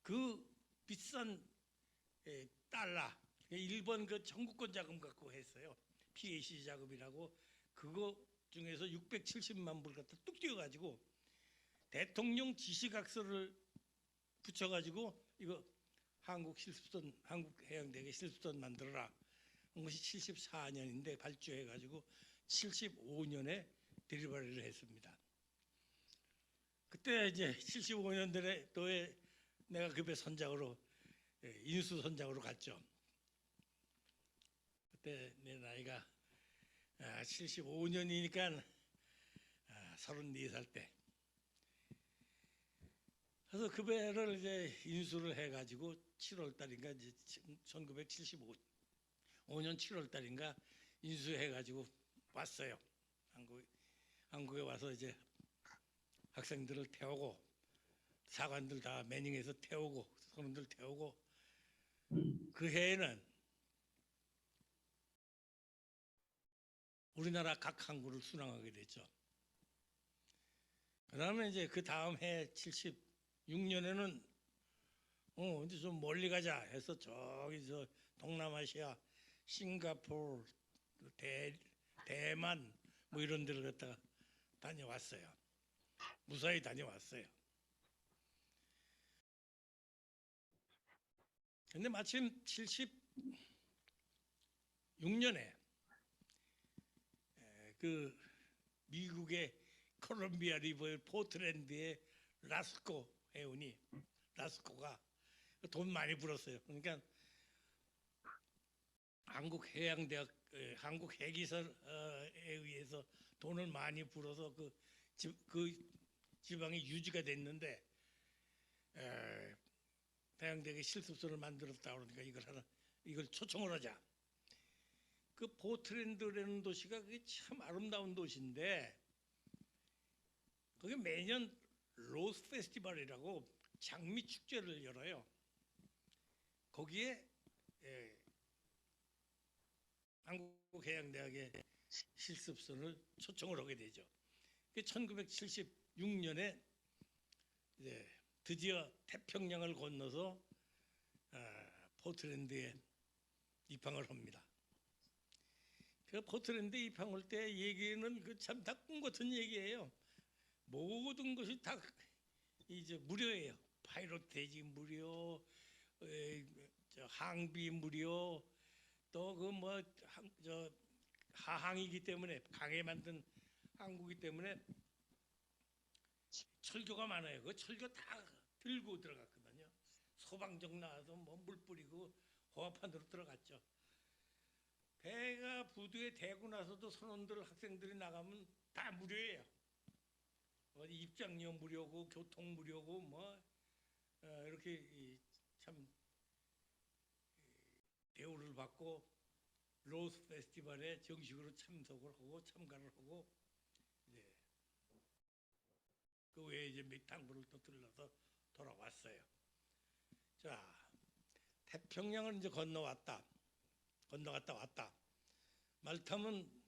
그 비싼 달러 일본 그 청구권 자금 갖고 했어요. PAC 자금이라고 그거 중에서 670만 불 갖다 뚝 띄워가지고 대통령 지시각서를 붙여가지고 이거 한국해양대학에 실습선 만들어라. 그것이 74년인데 발주해가지고 75년에 데리바리를 했습니다. 그때 이제 75년도에 내가 급의 선장으로 인수 선장으로 갔죠. 그때 내 나이가 75년이니까 34살 때. 그래서 그 배를 이제 인수를 해가지고 7월 달인가 이제 1975년 7월 달인가 인수해가지고 왔어요. 한국에 와서 이제 학생들을 태우고 사관들 다 매닝해서 태우고 선원들 태우고 그 해에는 우리나라 각 항구를 순항하게 됐죠. 그다음에 이제 그 다음 해 76년에는 이제 좀 멀리 가자 해서 저기 저 동남아시아 싱가포르 대만 뭐 이런 데를 갖다가 다녀왔어요. 무사히 다녀왔어요. 근데 마침 76년에 그 미국의 콜롬비아 리버의 포트랜드의 라스코 해운이 라스코가 돈 많이 벌었어요. 그러니까 한국 해기설에 의해서 돈을 많이 벌어서 그 지방이 유지가 됐는데 태양대학에 실습소를 만들었다 그러니까 이걸 초청을 하자. 그 포트랜드라는 도시가 그게 참 아름다운 도시인데 거기 매년 로스 페스티벌이라고 장미 축제를 열어요. 거기에 한국해양대학의 실습선을 초청을 하게 되죠. 1976년에 이제 드디어 태평양을 건너서 포트랜드에 입항을 합니다. 그 포트랜드 입항할 때 얘기는 그 참 다 꿈 같은 얘기예요. 모든 것이 다 이제 무료예요. 파이로테지 무료, 항비 무료, 또 그 뭐 하항이기 때문에 강에 만든 항구이기 때문에 철교가 많아요. 그 철교 다 들고 들어갔거든요. 소방정 나와서 뭐 물 뿌리고 호합판으로 들어갔죠. 배가 부두에 대고 나서도 선원들 학생들이 나가면 다 무료예요. 입장료 무료고 교통 무료고 뭐 이렇게 참 대우를 받고 로스 페스티벌에 정식으로 참석을 하고 참가를 하고 이제 그 외에 이제 맥탕구를 또 들러서 돌아왔어요. 자, 태평양을 이제 건너갔다 왔다. 말타면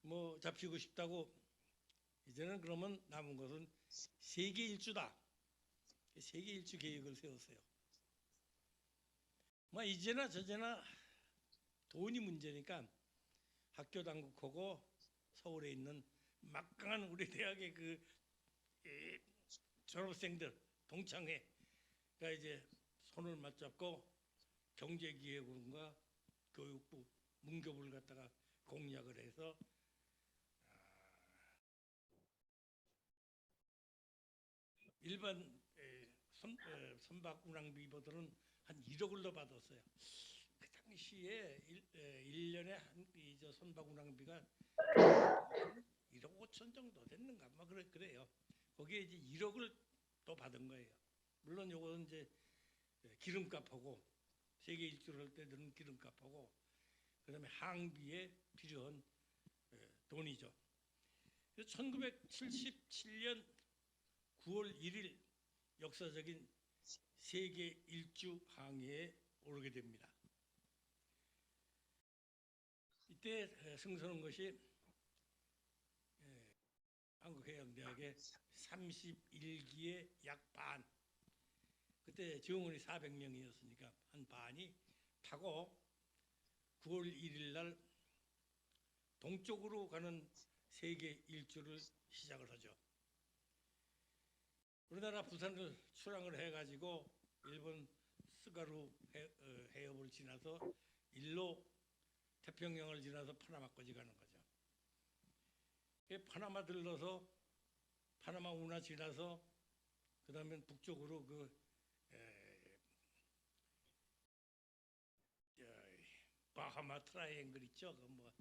뭐 잡히고 싶다고 이제는 그러면 남은 것은 세계 일주다. 세계 일주 계획을 세웠어요. 뭐 이제나 저제나 돈이 문제니까 학교 당국하고 서울에 있는 막강한 우리 대학의 그 졸업생들 동창회가 이제 손을 맞잡고 경제기획원과 교육부 문교부를 갖다가 공약을 해서 일반 선박 운항비보다는 한 1억을 더 받았어요. 그 당시에 1년에 한 선박 운항비가 1억 5천 정도 됐는가 막 그래요. 거기에 이제 1억을 더 받은 거예요. 물론 요거는 이제 기름값하고 세계 일주를 할 때 드는 기름값하고 그다음에 항비에 필요한 돈이죠. 1977년 9월 1일 역사적인 세계 일주 항해에 오르게 됩니다. 이때 승선한 것이 한국해양대학의 31기의 약 반. 그때 정원이 400명이었으니까 한 반이 타고 9월 1일 날 동쪽으로 가는 세계 일주를 시작을 하죠. 우리나라 부산을 출항을 해가지고 일본 스가루 해협을 지나서 일로 태평양을 지나서 파나마까지 가는 거죠. 파나마 들러서 파나마 운하 지나서 그 다음에 북쪽으로 바하마 트라이앵글 있죠. 그뭐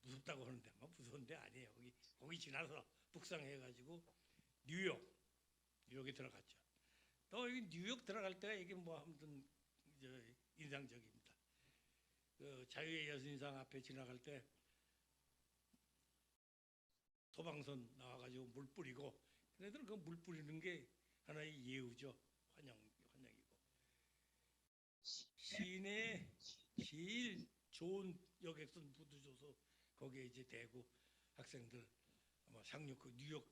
무섭다고 하는데 뭐 무서운데 아니에요. 거기 지나서 북상해가지고 뉴욕에 들어갔죠. 또 여기 뉴욕 들어갈 때가 이게 뭐 아무튼 인상적입니다. 그 자유의 여신상 앞에 지나갈 때 소방선 나와가지고 물 뿌리고 걔네들은 그 물 뿌리는 게 하나의 예우죠. 환영이고 시내 제일 좋은 여객선 부두줘서 거기에 이제 대구 학생들 아마 상륙 그 뉴욕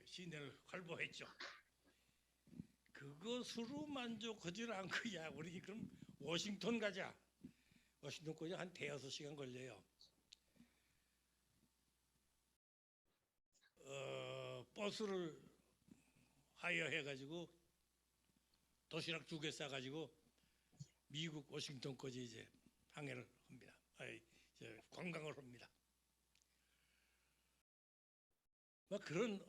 시내를 활보했죠. 그것으로 만족하지 않고 야 우리 그럼 워싱턴 가자. 워싱턴까지 한 대여섯 시간 걸려요. 버스를 하여해가지고 도시락 2개 싸가지고 미국 워싱턴까지 이제 항해를 합니다. 관광을 합니다. 뭐 그런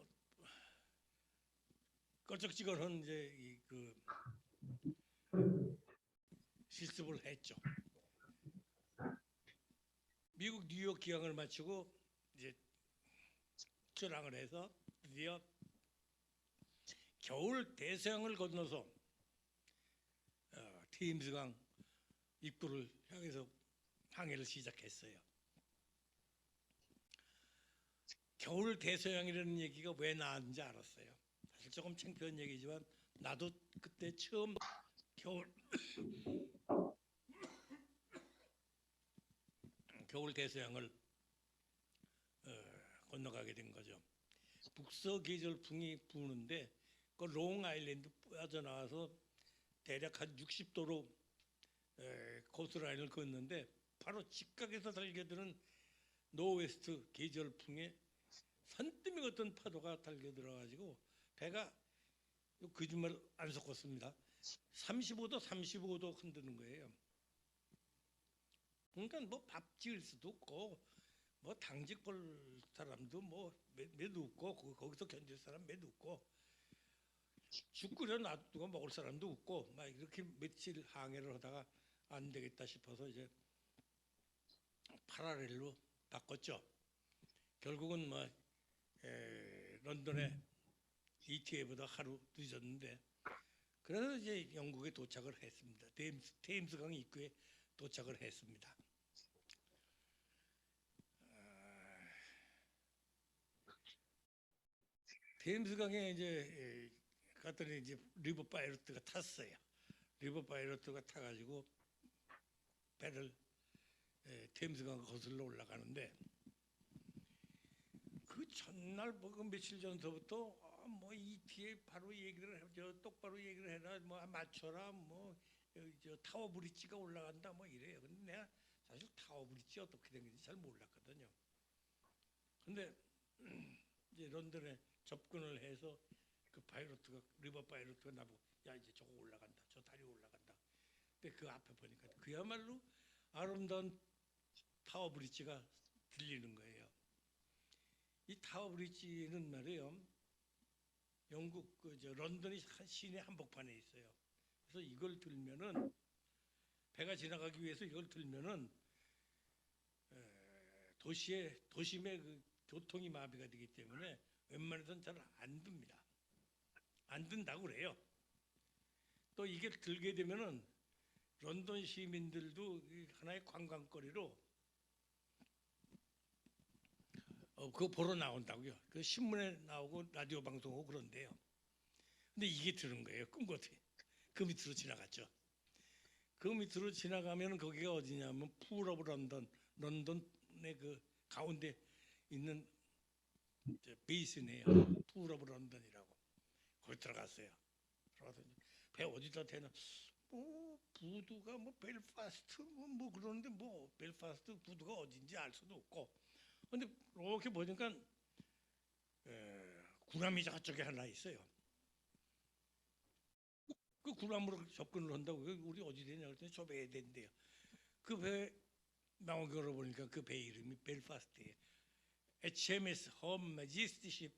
껄쩍지근한 이제 그 실습을 했죠. 미국 뉴욕 기항을 마치고 이제 출항을 해서 드디어 겨울 대서양을 건너서 테임스강 입구를 향해서 항해를 시작했어요. 겨울 대서양이라는 얘기가 왜 나왔는지 알았어요. 사실 조금 창피한 얘기지만 나도 그때 처음 겨울 대서양을 건너가게 된 거죠. 북서 계절풍이 부는데 그 롱아일랜드 빠져나와서 대략 한 60도로 코스라인을 걷는데 바로 직각에서 달겨드는 노웨스트 계절풍에 산더미 같은 파도가 달겨들어가지고 배가 거짓말 안 섞었습니다. 35도 흔드는 거예요. 그러니까 뭐 밥 지을 수도 없고 뭐 당직 볼 사람도 뭐 몇 없고 거기서 견딜 사람 몇 없고 죽 끓여 놔두고 먹을 사람도 없고 막 이렇게 며칠 항해를 하다가 안 되겠다 싶어서 이제 파라렐로 바꿨죠. 결국은 뭐 런던에 ETA보다 하루 늦었는데 그래서 이제 영국에 도착을 했습니다. 테임스강 입구에 도착을 했습니다. 테임스강에 이제 갔더니 이제 리버 파이로트가 탔어요. 리버 파이로트가 타가지고 배를 테임스강 거슬러 올라가는데 그 전날 뭐 며칠 전서부터 뭐 ETA 바로 얘기를 해줘 똑바로 얘기를 해라 뭐 맞춰라 뭐 저 타워 브릿지가 올라간다 뭐 이래요. 근데 내가 사실 타워 브릿지 어떻게 된 건지 잘 몰랐거든요. 근데 이제 런던에 접근을 해서 그 파이로트가 리버 파이로트가 나보고 야 이제 저거 올라간다 저 다리 올라간다. 근데 그 앞에 보니까 그야말로 아름다운 타워 브릿지가 들리는 거예요. 이 타워 브릿지는 말이에요. 영국 그저 런던이 시내 한복판에 있어요. 그래서 이걸 들면은 배가 지나가기 위해서 이걸 들면은 도심의 그 교통이 마비가 되기 때문에 웬만해서는 잘 안 듭니다. 안 든다고 그래요. 또 이게 들게 되면은 런던 시민들도 하나의 관광거리로 그거 보러 나온다고요. 그 신문에 나오고 라디오 방송하고 그런데요. 근데 이게 들은 거예요. 꿈같이. 그 밑으로 지나갔죠. 그 밑으로 지나가면 거기가 어디냐면 풀 오브 런던의 그 가운데 있는 베이스네요. 풀 오브 런던이라고. 거기 들어갔어요. 들어가서 배 어디다 대나 뭐 부두가 뭐 벨파스트 뭐 그러는데 뭐 벨파스트 부두가 어딘지 알 수도 없고 근데 이렇게 보니까 구람이 저쪽에 하나 있어요. 그 구람으로 접근을 한다고 우리 어디 되냐 그랬더니 저 배에 된대요. 그 배 나온 걸 보니까 그 배 이름이 벨파스트예요. HMS Her Majesty Ship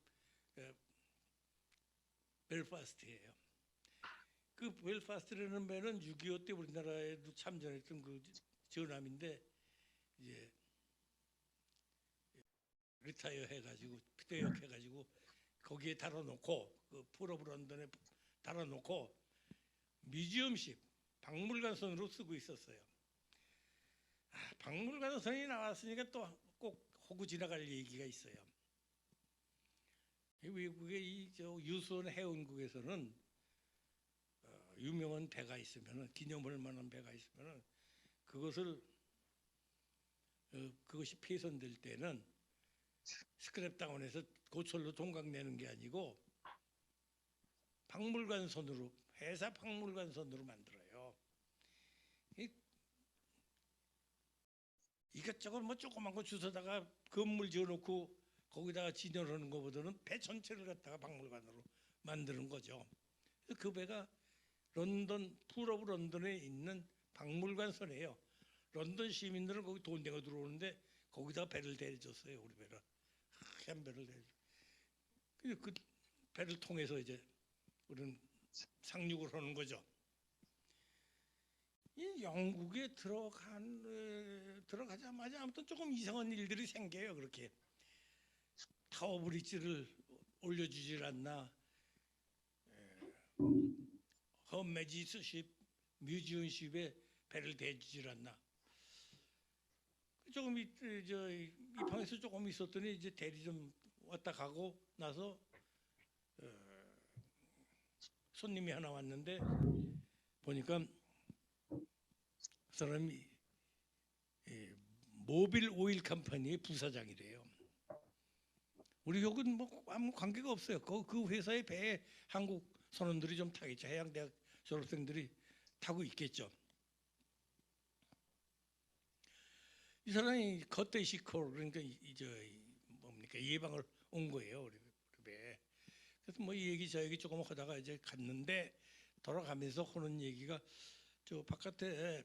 벨파스트예요. 그 벨파스트라는 배는 6.25 때 우리나라에도 참전했던 그 전함인데 이제 리타이어 해가지고 퇴역 해가지고 거기에 달아놓고 그 풀오브 런던에 달아놓고 뮤지엄식 박물관선으로 쓰고 있었어요. 박물관선이 나왔으니까 또 꼭 하고 지나갈 얘기가 있어요. 외국의 이저 유수원 해운국에서는 유명한 배가 있으면은 기념할 만한 배가 있으면은 그것을 그것이 폐선될 때는 스크랩다운해서 고철로 종각내는 게 아니고 박물관선으로 회사 박물관선으로 만들어요. 이것저것 뭐 조그만 거 주워다가 건물 지어놓고 거기다가 진열하는 것보다는 배 전체를 갖다가 박물관으로 만드는 거죠. 그 배가 런던 풀오브 런던에 있는 박물관선이에요. 런던 시민들은 거기 돈 내고 들어오는데 거기다가 배를 대줬어요. 우리 배를 하얀 배를 대줘. 그 배를 통해서 이제 우리는 상륙을 하는 거죠. 이 영국에 들어가자마자 아무튼 조금 이상한 일들이 생겨요. 그렇게 타워 브릿지를 올려주질 않나, 허메지스십 뮤지엄십에 배를 대주질 않나. 조금 이 방에서 조금 있었더니 이제 대리 좀 왔다 가고 나서 손님이 하나 왔는데 보니까 그 사람이 모빌 오일 컴퍼니의 부사장이래요. 우리 여긴 뭐 아무 관계가 없어요. 그 회사의 배에 한국 선원들이 좀 타겠죠. 해양대학 졸업생들이 타고 있겠죠. 이 사람이 겉대시콜 그러니까 뭡니까 예방을 온 거예요. 우리 배에. 그래서 뭐 이 얘기 저 얘기 조금 하다가 이제 갔는데 돌아가면서 하는 얘기가 저 바깥에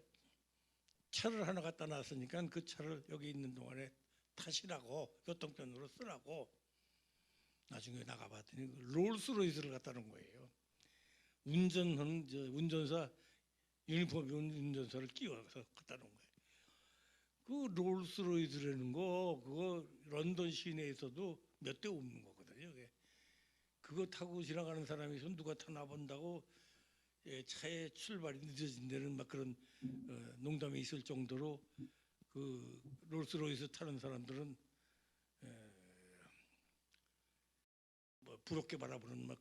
차를 하나 갖다 놨으니까 그 차를 여기 있는 동안에 타시라고 교통편으로 쓰라고. 나중에 나가봤더니 롤스로이스를 갖다 놓은 거예요. 운전하는 운전사 유니폼 운전사를 끼워서 갖다 놓은 거예요. 그 롤스로이스라는 거 그거 런던 시내에서도 몇 대 없는 거거든요. 그거 타고 지나가는 사람이 있으면 누가 타나 본다고 차의 출발이 늦어진 데는 막 그런 농담이 있을 정도로 그 롤스로이스 타는 사람들은 뭐 부럽게 바라보는 막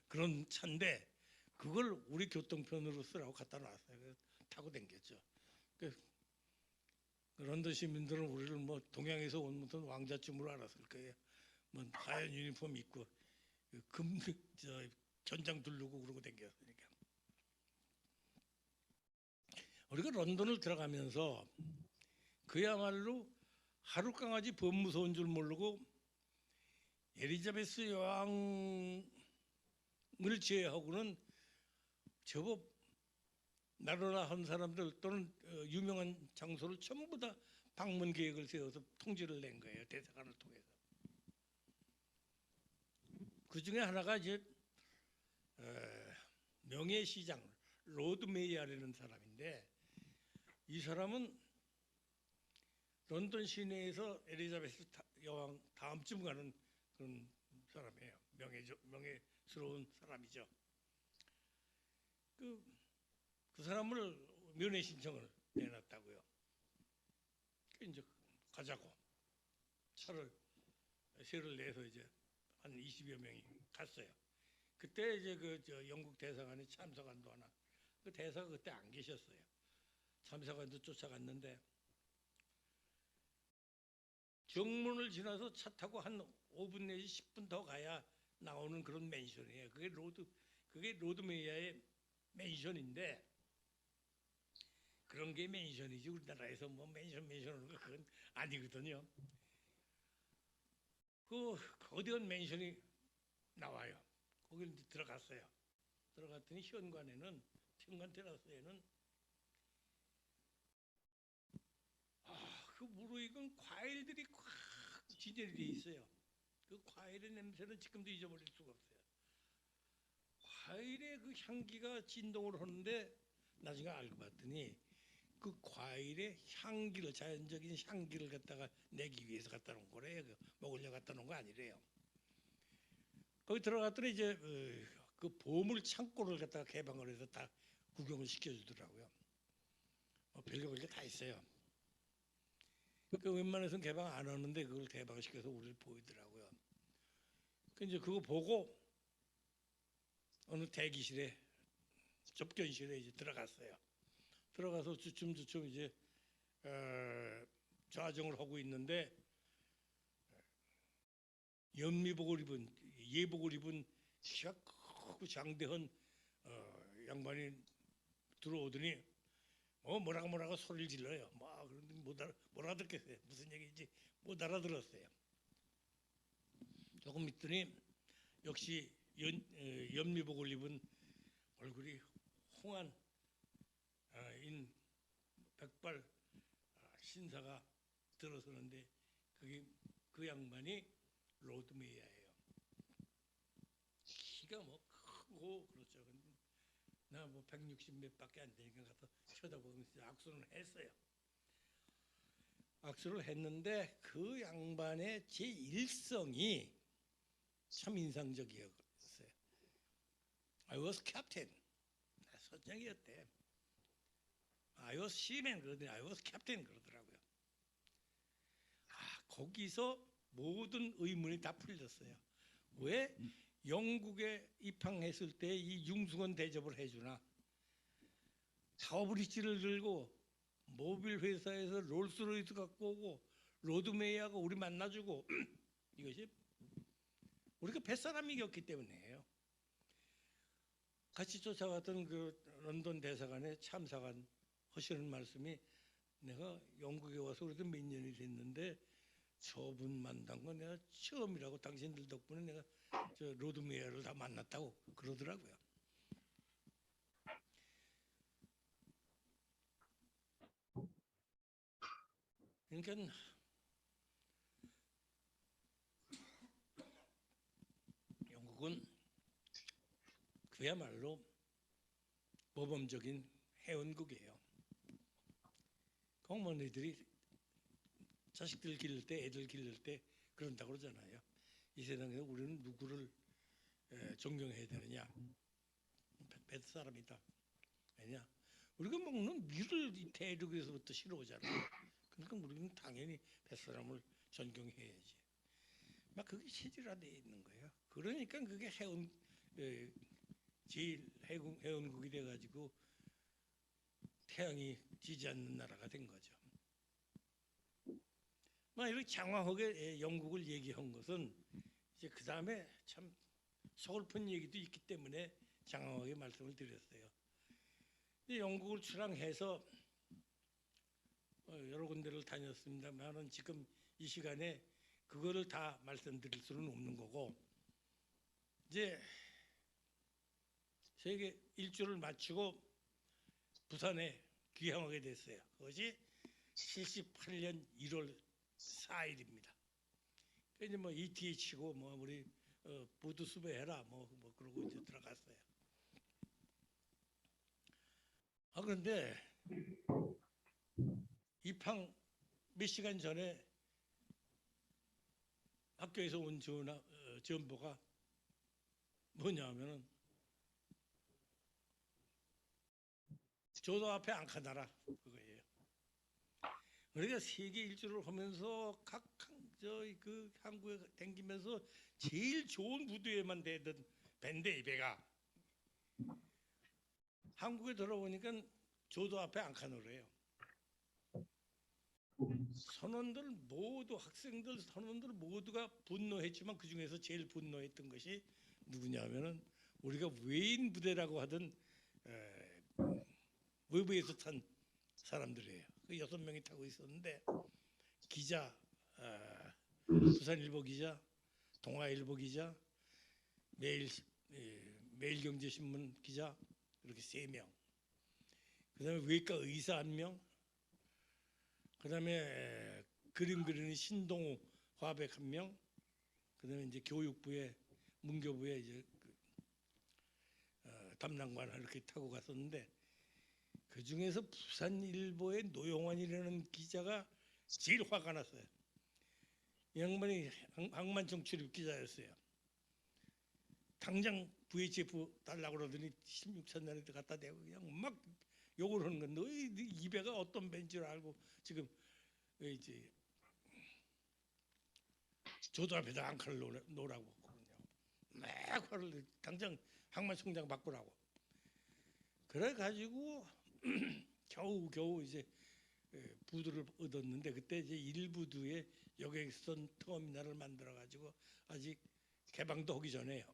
그런 차인데 그걸 우리 교통편으로 쓰라고 갖다 놨어요. 그래서 타고 댕겼죠. 그 런던 시민들은 우리를 뭐 동양에서 온 무슨 왕자쯤으로 알았을 거예요. 뭐 하얀 유니폼 입고 견장 두르고 그러고 댕겼으니까. 우리가 런던을 들어가면서 그야말로 하루 강아지 범무서운 줄 모르고 엘리자베스 여왕을 제외하고는 제법 나라나 한 사람들 또는 유명한 장소를 전부 다 방문 계획을 세워서 통지를 낸 거예요. 대사관을 통해서. 그 중에 하나가 이제 명예시장 로드 메이어라는 사람인데 이 사람은 런던 시내에서 엘리자베스 여왕 다음쯤 가는 그런 사람이에요. 명예스러운 사람이죠. 그 사람을 면회 신청을 내놨다고요. 이제 가자고 세를 내서 이제 한 20여 명이 갔어요. 그때 이제 영국 대사관이 참사관도 하나. 그 대사가 그때 안 계셨어요. 참사관도 쫓아갔는데 정문을 지나서 차 타고 한 5분 내지 10분 더 가야 나오는 그런 맨션이에요. 그게 로드메이어의 맨션인데 그런 게 맨션이지 우리나라에서 뭐 맨션은 그건 아니거든요. 그 거대한 맨션이 나와요. 거길 들어갔어요. 들어갔더니 현관 테라스에는 그 무르익은 과일들이 꽉 진열이 돼 있어요. 그 과일의 냄새는 지금도 잊어버릴 수가 없어요. 과일의 그 향기가 진동을 하는데 나중에 알고 봤더니 그 과일의 향기를 자연적인 향기를 갖다가 내기 위해서 갖다 놓은 거래요. 먹으려 갖다 놓은 거 아니래요. 거기 들어갔더니 이제 그 보물 창고를 갖다가 개방을 해서 다 구경을 시켜주더라고요. 별거 다 있어요. 그 웬만해서는 개방 안 하는데 그걸 개방시켜서 우리를 보이더라고요. 그 이제 그거 보고 어느 대기실에 접견실에 이제 들어갔어요. 들어가서 주춤주춤 이제 좌정을 하고 있는데 연미복을 입은 예복을 입은 키가 크고 장대한 양반이 들어오더니 뭐라고 소리를 질러요. 막 그런데 못 알아듣겠어요. 무슨 얘기인지 못 알아들었어요. 조금 있더니 역시 연미복을 입은 얼굴이 홍한 인 백발 신사가 들어서는데 그게 그 양반이 로드메이어예요. 키가 뭐 크고 그렇죠. 나 뭐 160 몇밖에 안 되니까 가서 쳐다보면서 악수를 했어요. 악수를 했는데 그 양반의 제 일성이 참 인상적이었어요. I was captain. 나 선장이었대. I was seaman 그러더니 I was captain 그러더라고요. 거기서 모든 의문이 다 풀렸어요. 왜 영국에 입항했을 때 이 융숭한 대접을 해주나? 타워브리지를 들고 모빌 회사에서 롤스로이스 갖고 오고 로드메이어가 우리 만나주고 이것이 우리가 뱃사람이었기 때문이에요. 같이 쫓아왔던 그 런던 대사관의 참사관 하시는 말씀이 내가 영국에 와서 그래도 몇 년이 됐는데 저분 만난 건 내가 처음이라고 당신들 덕분에 내가 저 로드메이어를 다 만났다고 그러더라고요. 그러니까 영국은 그야말로 모범적인 해운국이에요. 어머니들이 자식들 기를 때, 애들 기를 때 그런다고 그러잖아요. 이 세상에서 우리는 누구를 존경해야 되느냐? 뱃사람이다. 왜냐? 우리가 먹는 밀을 이 대륙에서부터 실어오잖아. 그러니까 우리는 당연히 뱃사람을 존경해야지. 막 그게 체질화되어 있는 거예요. 그러니까 그게 제일 해운국이 돼가지고 태양이 지지 않는 나라가 된 거죠. 막 이렇게 장황하게 영국을 얘기한 것은 이제 그 다음에 참 서글픈 얘기도 있기 때문에 장황하게 말씀을 드렸어요. 영국을 출항해서 여러 군데를 다녔습니다만은 지금 이 시간에 그거를 다 말씀드릴 수는 없는 거고 이제 세계 일주를 마치고 부산에 귀향하게 됐어요. 그것이 78년 1월 4일입니다. 이제 뭐 ETH고 뭐 우리 부두 수배해라 뭐 그러고 이제 들어갔어요. 그런데 입항 몇 시간 전에 학교에서 온 전보가 뭐냐면은 조도 앞에 안 가나라 그거예요. 그러니까 세계 일주를 하면서 그 항구에 댕기면서 제일 좋은 부두에만 대던 밴데 이 배가 한국에 돌아오니까 조도 앞에 안 가노래요. 선원들 모두 학생들 선원들 모두가 분노했지만 그 중에서 제일 분노했던 것이 누구냐면은 우리가 외인 부대라고 하던 외부에서 탄 사람들이에요. 그 6명이 타고 있었는데 기자, 부산일보 기자, 동아일보 기자, 매일경제신문 기자 이렇게 3명. 그다음에 외과 의사 1명. 그다음에 그림 그리는 신동우 화백 1명. 그다음에 이제 교육부에 문교부에 이제 담당관 이렇게 타고 갔었는데 그 중에서 부산일보의 노영환이라는 기자가 제일 화가 났어요. 이 양반이 항만청 출입 기자였어요. 당장 VHF 달라고 그러더니 16천 원에 갖다 대고 그냥 막 욕을 하는 건 너희 이 배가 어떤 배인 줄 알고 지금 이제 조도 앞에다 앙카를 놓으라고 막 화를 당장 항만총장 바꾸라고. 그래 가지고 겨우 이제 부두를 얻었는데 그때 이제 1부두에 여객선 터미널을 만들어 가지고 아직 개방도 하기 전에요.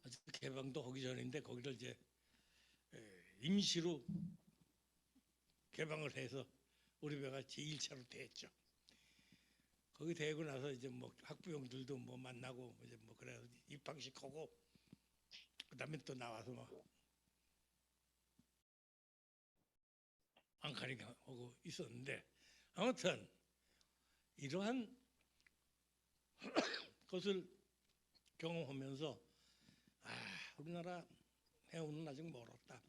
아직 개방도 하기 전인데 거기를 이제 임시로 개방을 해서 우리 배가 제1차로 됐죠. 거기 되고 나서 이제 뭐 학부형들도 뭐 만나고 이제 뭐 그래서 입학식하고 그다음에 또 나와서 뭐 앙카링 하고 있었는데 아무튼 이러한 것을 경험하면서 우리나라 해운은 아직 멀었다.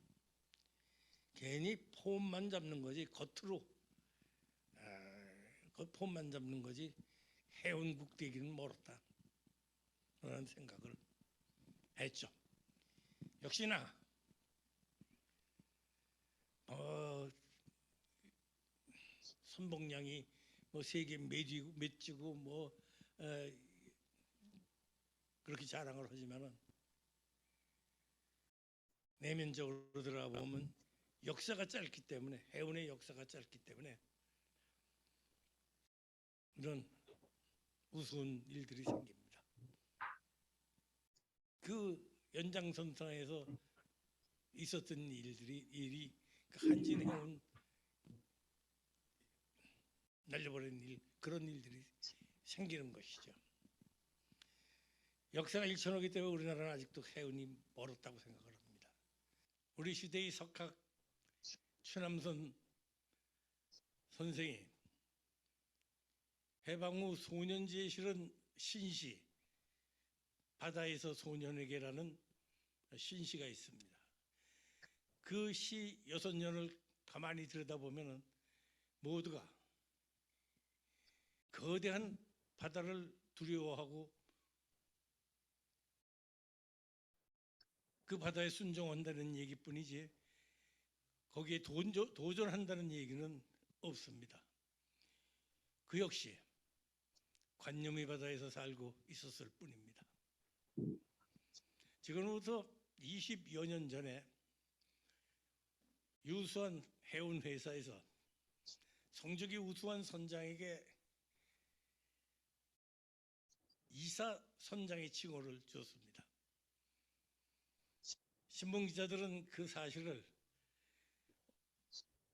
괜히 폼만 잡는 거지 겉으로 폼만 잡는 거지 해운국 되기는 멀었다. 그런 생각을 했죠. 역시나 선봉량이 뭐 세계 맺지고 뭐 그렇게 자랑을 하지만은 내면적으로 들어가 보면 역사가 짧기 때문에 해운의 역사가 짧기 때문에 이런 우스운 일들이 생깁니다. 그 연장선상에서 있었던 일이 그 한진해운 날려버린 일 그런 일들이 생기는 것이죠. 역사가 일천하기 때문에 우리나라는 아직도 해운이 멀었다고 생각을 합니다. 우리 시대의 석학 최남선 선생이 해방 후 소년지에 실은 신시 바다에서 소년에게라는 신시가 있습니다. 그 시 6년을 가만히 들여다보면 모두가 거대한 바다를 두려워하고 그 바다에 순종한다는 얘기뿐이지 거기에 도전한다는 얘기는 없습니다. 그 역시 관념의 바다에서 살고 있었을 뿐입니다. 지금부터 20여 년 전에 유수한 해운 회사에서 성적이 우수한 선장에게 이사 선장의 칭호를 줬습니다. 신문 기자들은 그 사실을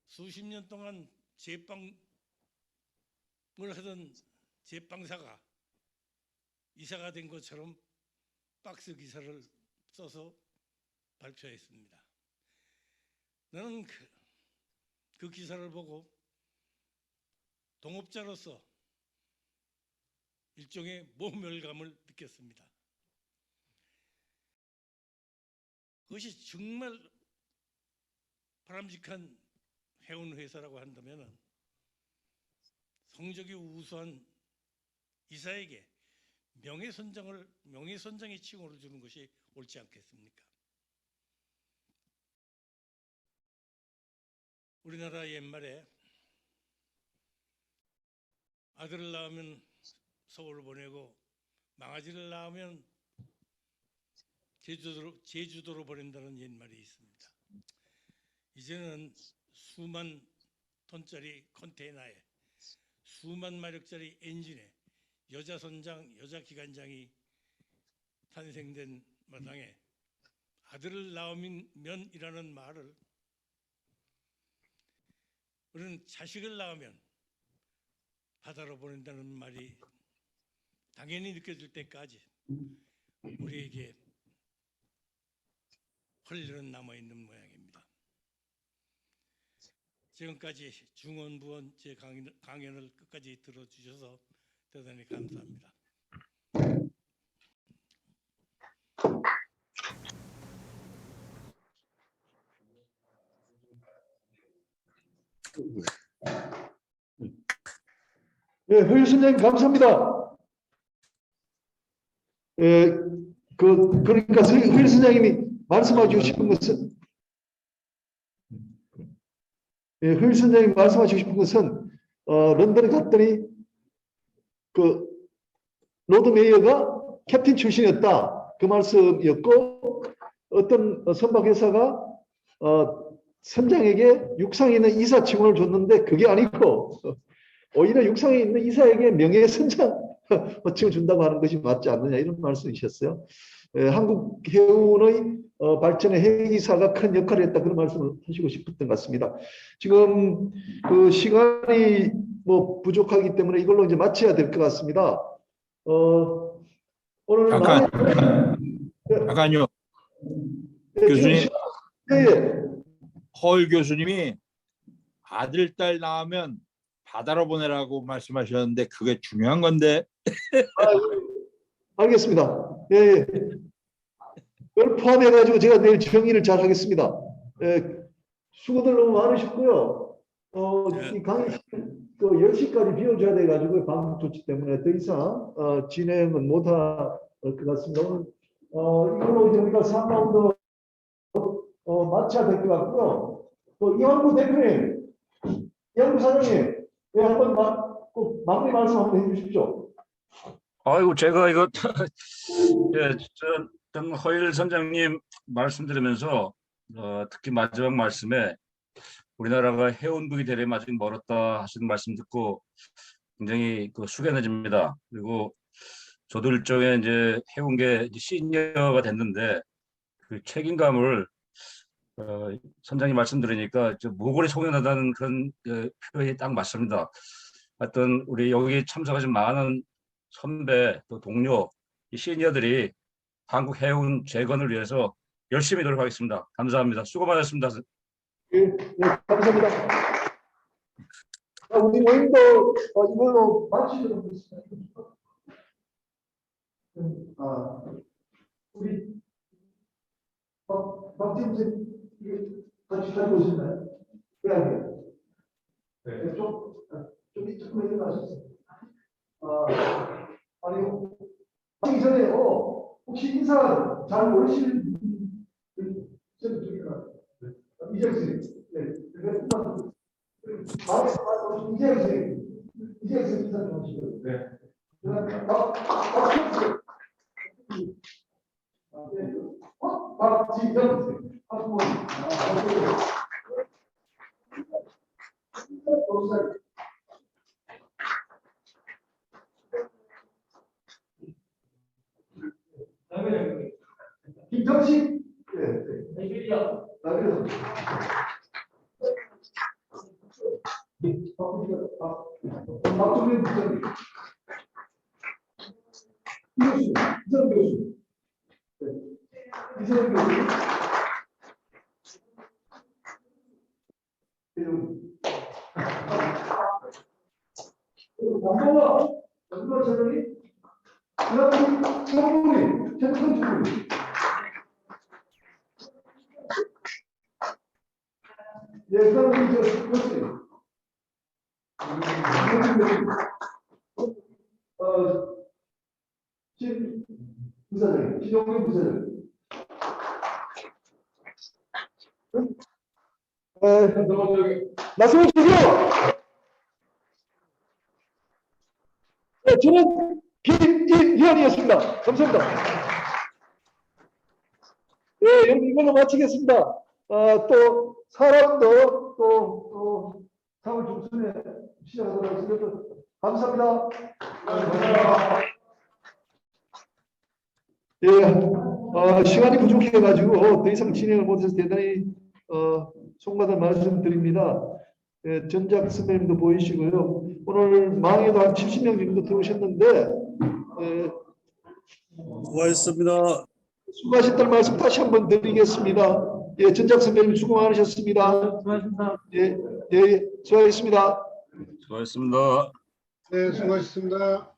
수십 년 동안 제빵을 하던 제빵사가 이사가 된 것처럼 박스 기사를 써서 발표했습니다. 나는 그 기사를 보고 동업자로서 일종의 모멸감을 느꼈습니다. 그것이 정말 바람직한 해운 회사라고 한다면 성적이 우수한 이사에게 명예선장의 칭호를 주는 것이 옳지 않겠습니까? 우리나라 옛말에 아들을 낳으면 서울을 보내고 망아지를 낳으면 제주도로 보낸다는 옛말이 있습니다. 이제는 수만 톤짜리 컨테이너에 수만 마력짜리 엔진에 여자 선장, 여자 기관장이 탄생된 마당에 아들을 낳으면이라는 말을 우리는 자식을 낳으면 바다로 보낸다는 말이 당연히 느껴질 때까지 우리에게 헐리는 남아있는 모양입니다. 지금까지 중언부언 제 강연을 끝까지 들어주셔서 대단히 감사합니다. 예, 허일 선생님 감사합니다. 예, 그러니까 허일 선생님이 말씀하시고 싶은 것은 허일 선생님이 말씀하시고 싶은 것은 런던에 갔더니 그 로드 메이어가 캡틴 출신이었다 그 말씀이었고 어떤 선박회사가 선장에게 육상에 있는 이사 직원을 줬는데 그게 아니고 오히려 육상에 있는 이사에게 명예선장 호칭을 준다고 하는 것이 맞지 않느냐 이런 말씀이셨어요. 한국 해운의 발전에 해기사가 큰 역할을 했다 그런 말씀을 하시고 싶었던 것 같습니다. 지금 그 시간이 뭐 부족하기 때문에 이걸로 이제 마쳐야 될 것 같습니다. 오늘 잠깐요. 네, 교수님, 예. 허일 교수님이 아들, 딸 낳으면 바다로 보내라고 말씀하셨는데 그게 중요한 건데. 알겠습니다. 예, 예. 그걸 포함해가지고 제가 내일 정리를 잘 하겠습니다. 예, 수고들 너무 많으셨고요. 이 강의 그 10시까지 비워줘야 돼가지고 방송 조치 때문에 더 이상 진행은 못할 것 같습니다. 오늘 이걸로 이제 우리가 3라운드 마쳐야 될 것 같고요. 또 이완구 대표님, 이완구 사장님, 예, 한번 꼭 마무리 말씀 한번 해주십시오. 아이고 제가 이거 예, 허일 선장님 말씀 들으면서 특히 마지막 말씀에 우리나라가 해운국이 되려면 아직 멀었다 하시는 말씀 듣고 굉장히 숙연해집니다. 그리고 저도 일종의 이제 해운계 시니어가 됐는데 그 책임감을 선장님 말씀 들으니까 모골이 송연하다는 그런 표현이 딱 맞습니다. 하여튼 우리 여기 참석하신 많은 선배 또 동료 이 시니어들이 한국 해운 재건을 위해서 열심히 노력하겠습니다. 감사합니다. 수고 많으셨습니다. 예, 예, 감사합니다. 우리 모임도 이걸로 마치도록 하겠습니다. 우리 박지훈 선생님 같이 가지고 오셨나요? 네. 좀 이쪽으로 일어나셨어요. 아니, 하기 전에 혹시 인사 잘 모르시는 분이 이재혁 선생님. 네. 이재혁 선생님. 이재혁 선생님 인사 좀 하시고요. 네. 박지현 선생님. 김정식. 네. 나비려. 박종현 부장님. 이성 교수. 이성 교수. 남보가 연구원 선생님, 그다음에 정부님, 최덕선 주부님. 예, 그다음에 교수님. 신 부사장님, 신용민 부사장님. 말씀해 주세요. 네, 저는 김인현이었습니다. 감사합니다. 네, 여기 이걸로 마치겠습니다. 또 4라운드 또 4월 중순에 시작하도록 하겠습니다. 감사합니다. 예, 시간이 부족해가지고 더 이상 진행을 못해서 대단히 속마다 말씀드립니다. 예, 전작 선배님도 보이시고요. 오늘 망에도 한 70명 정도 들어오셨는데 수고하셨습니다. 수고하셨다는 말씀 다시 한번 드리겠습니다. 예, 전작 선배님 수고 많으셨습니다. 수고하셨습니다. 예, 예, 수고하셨습니다. 수고하셨습니다. 네, 수고하셨습니다.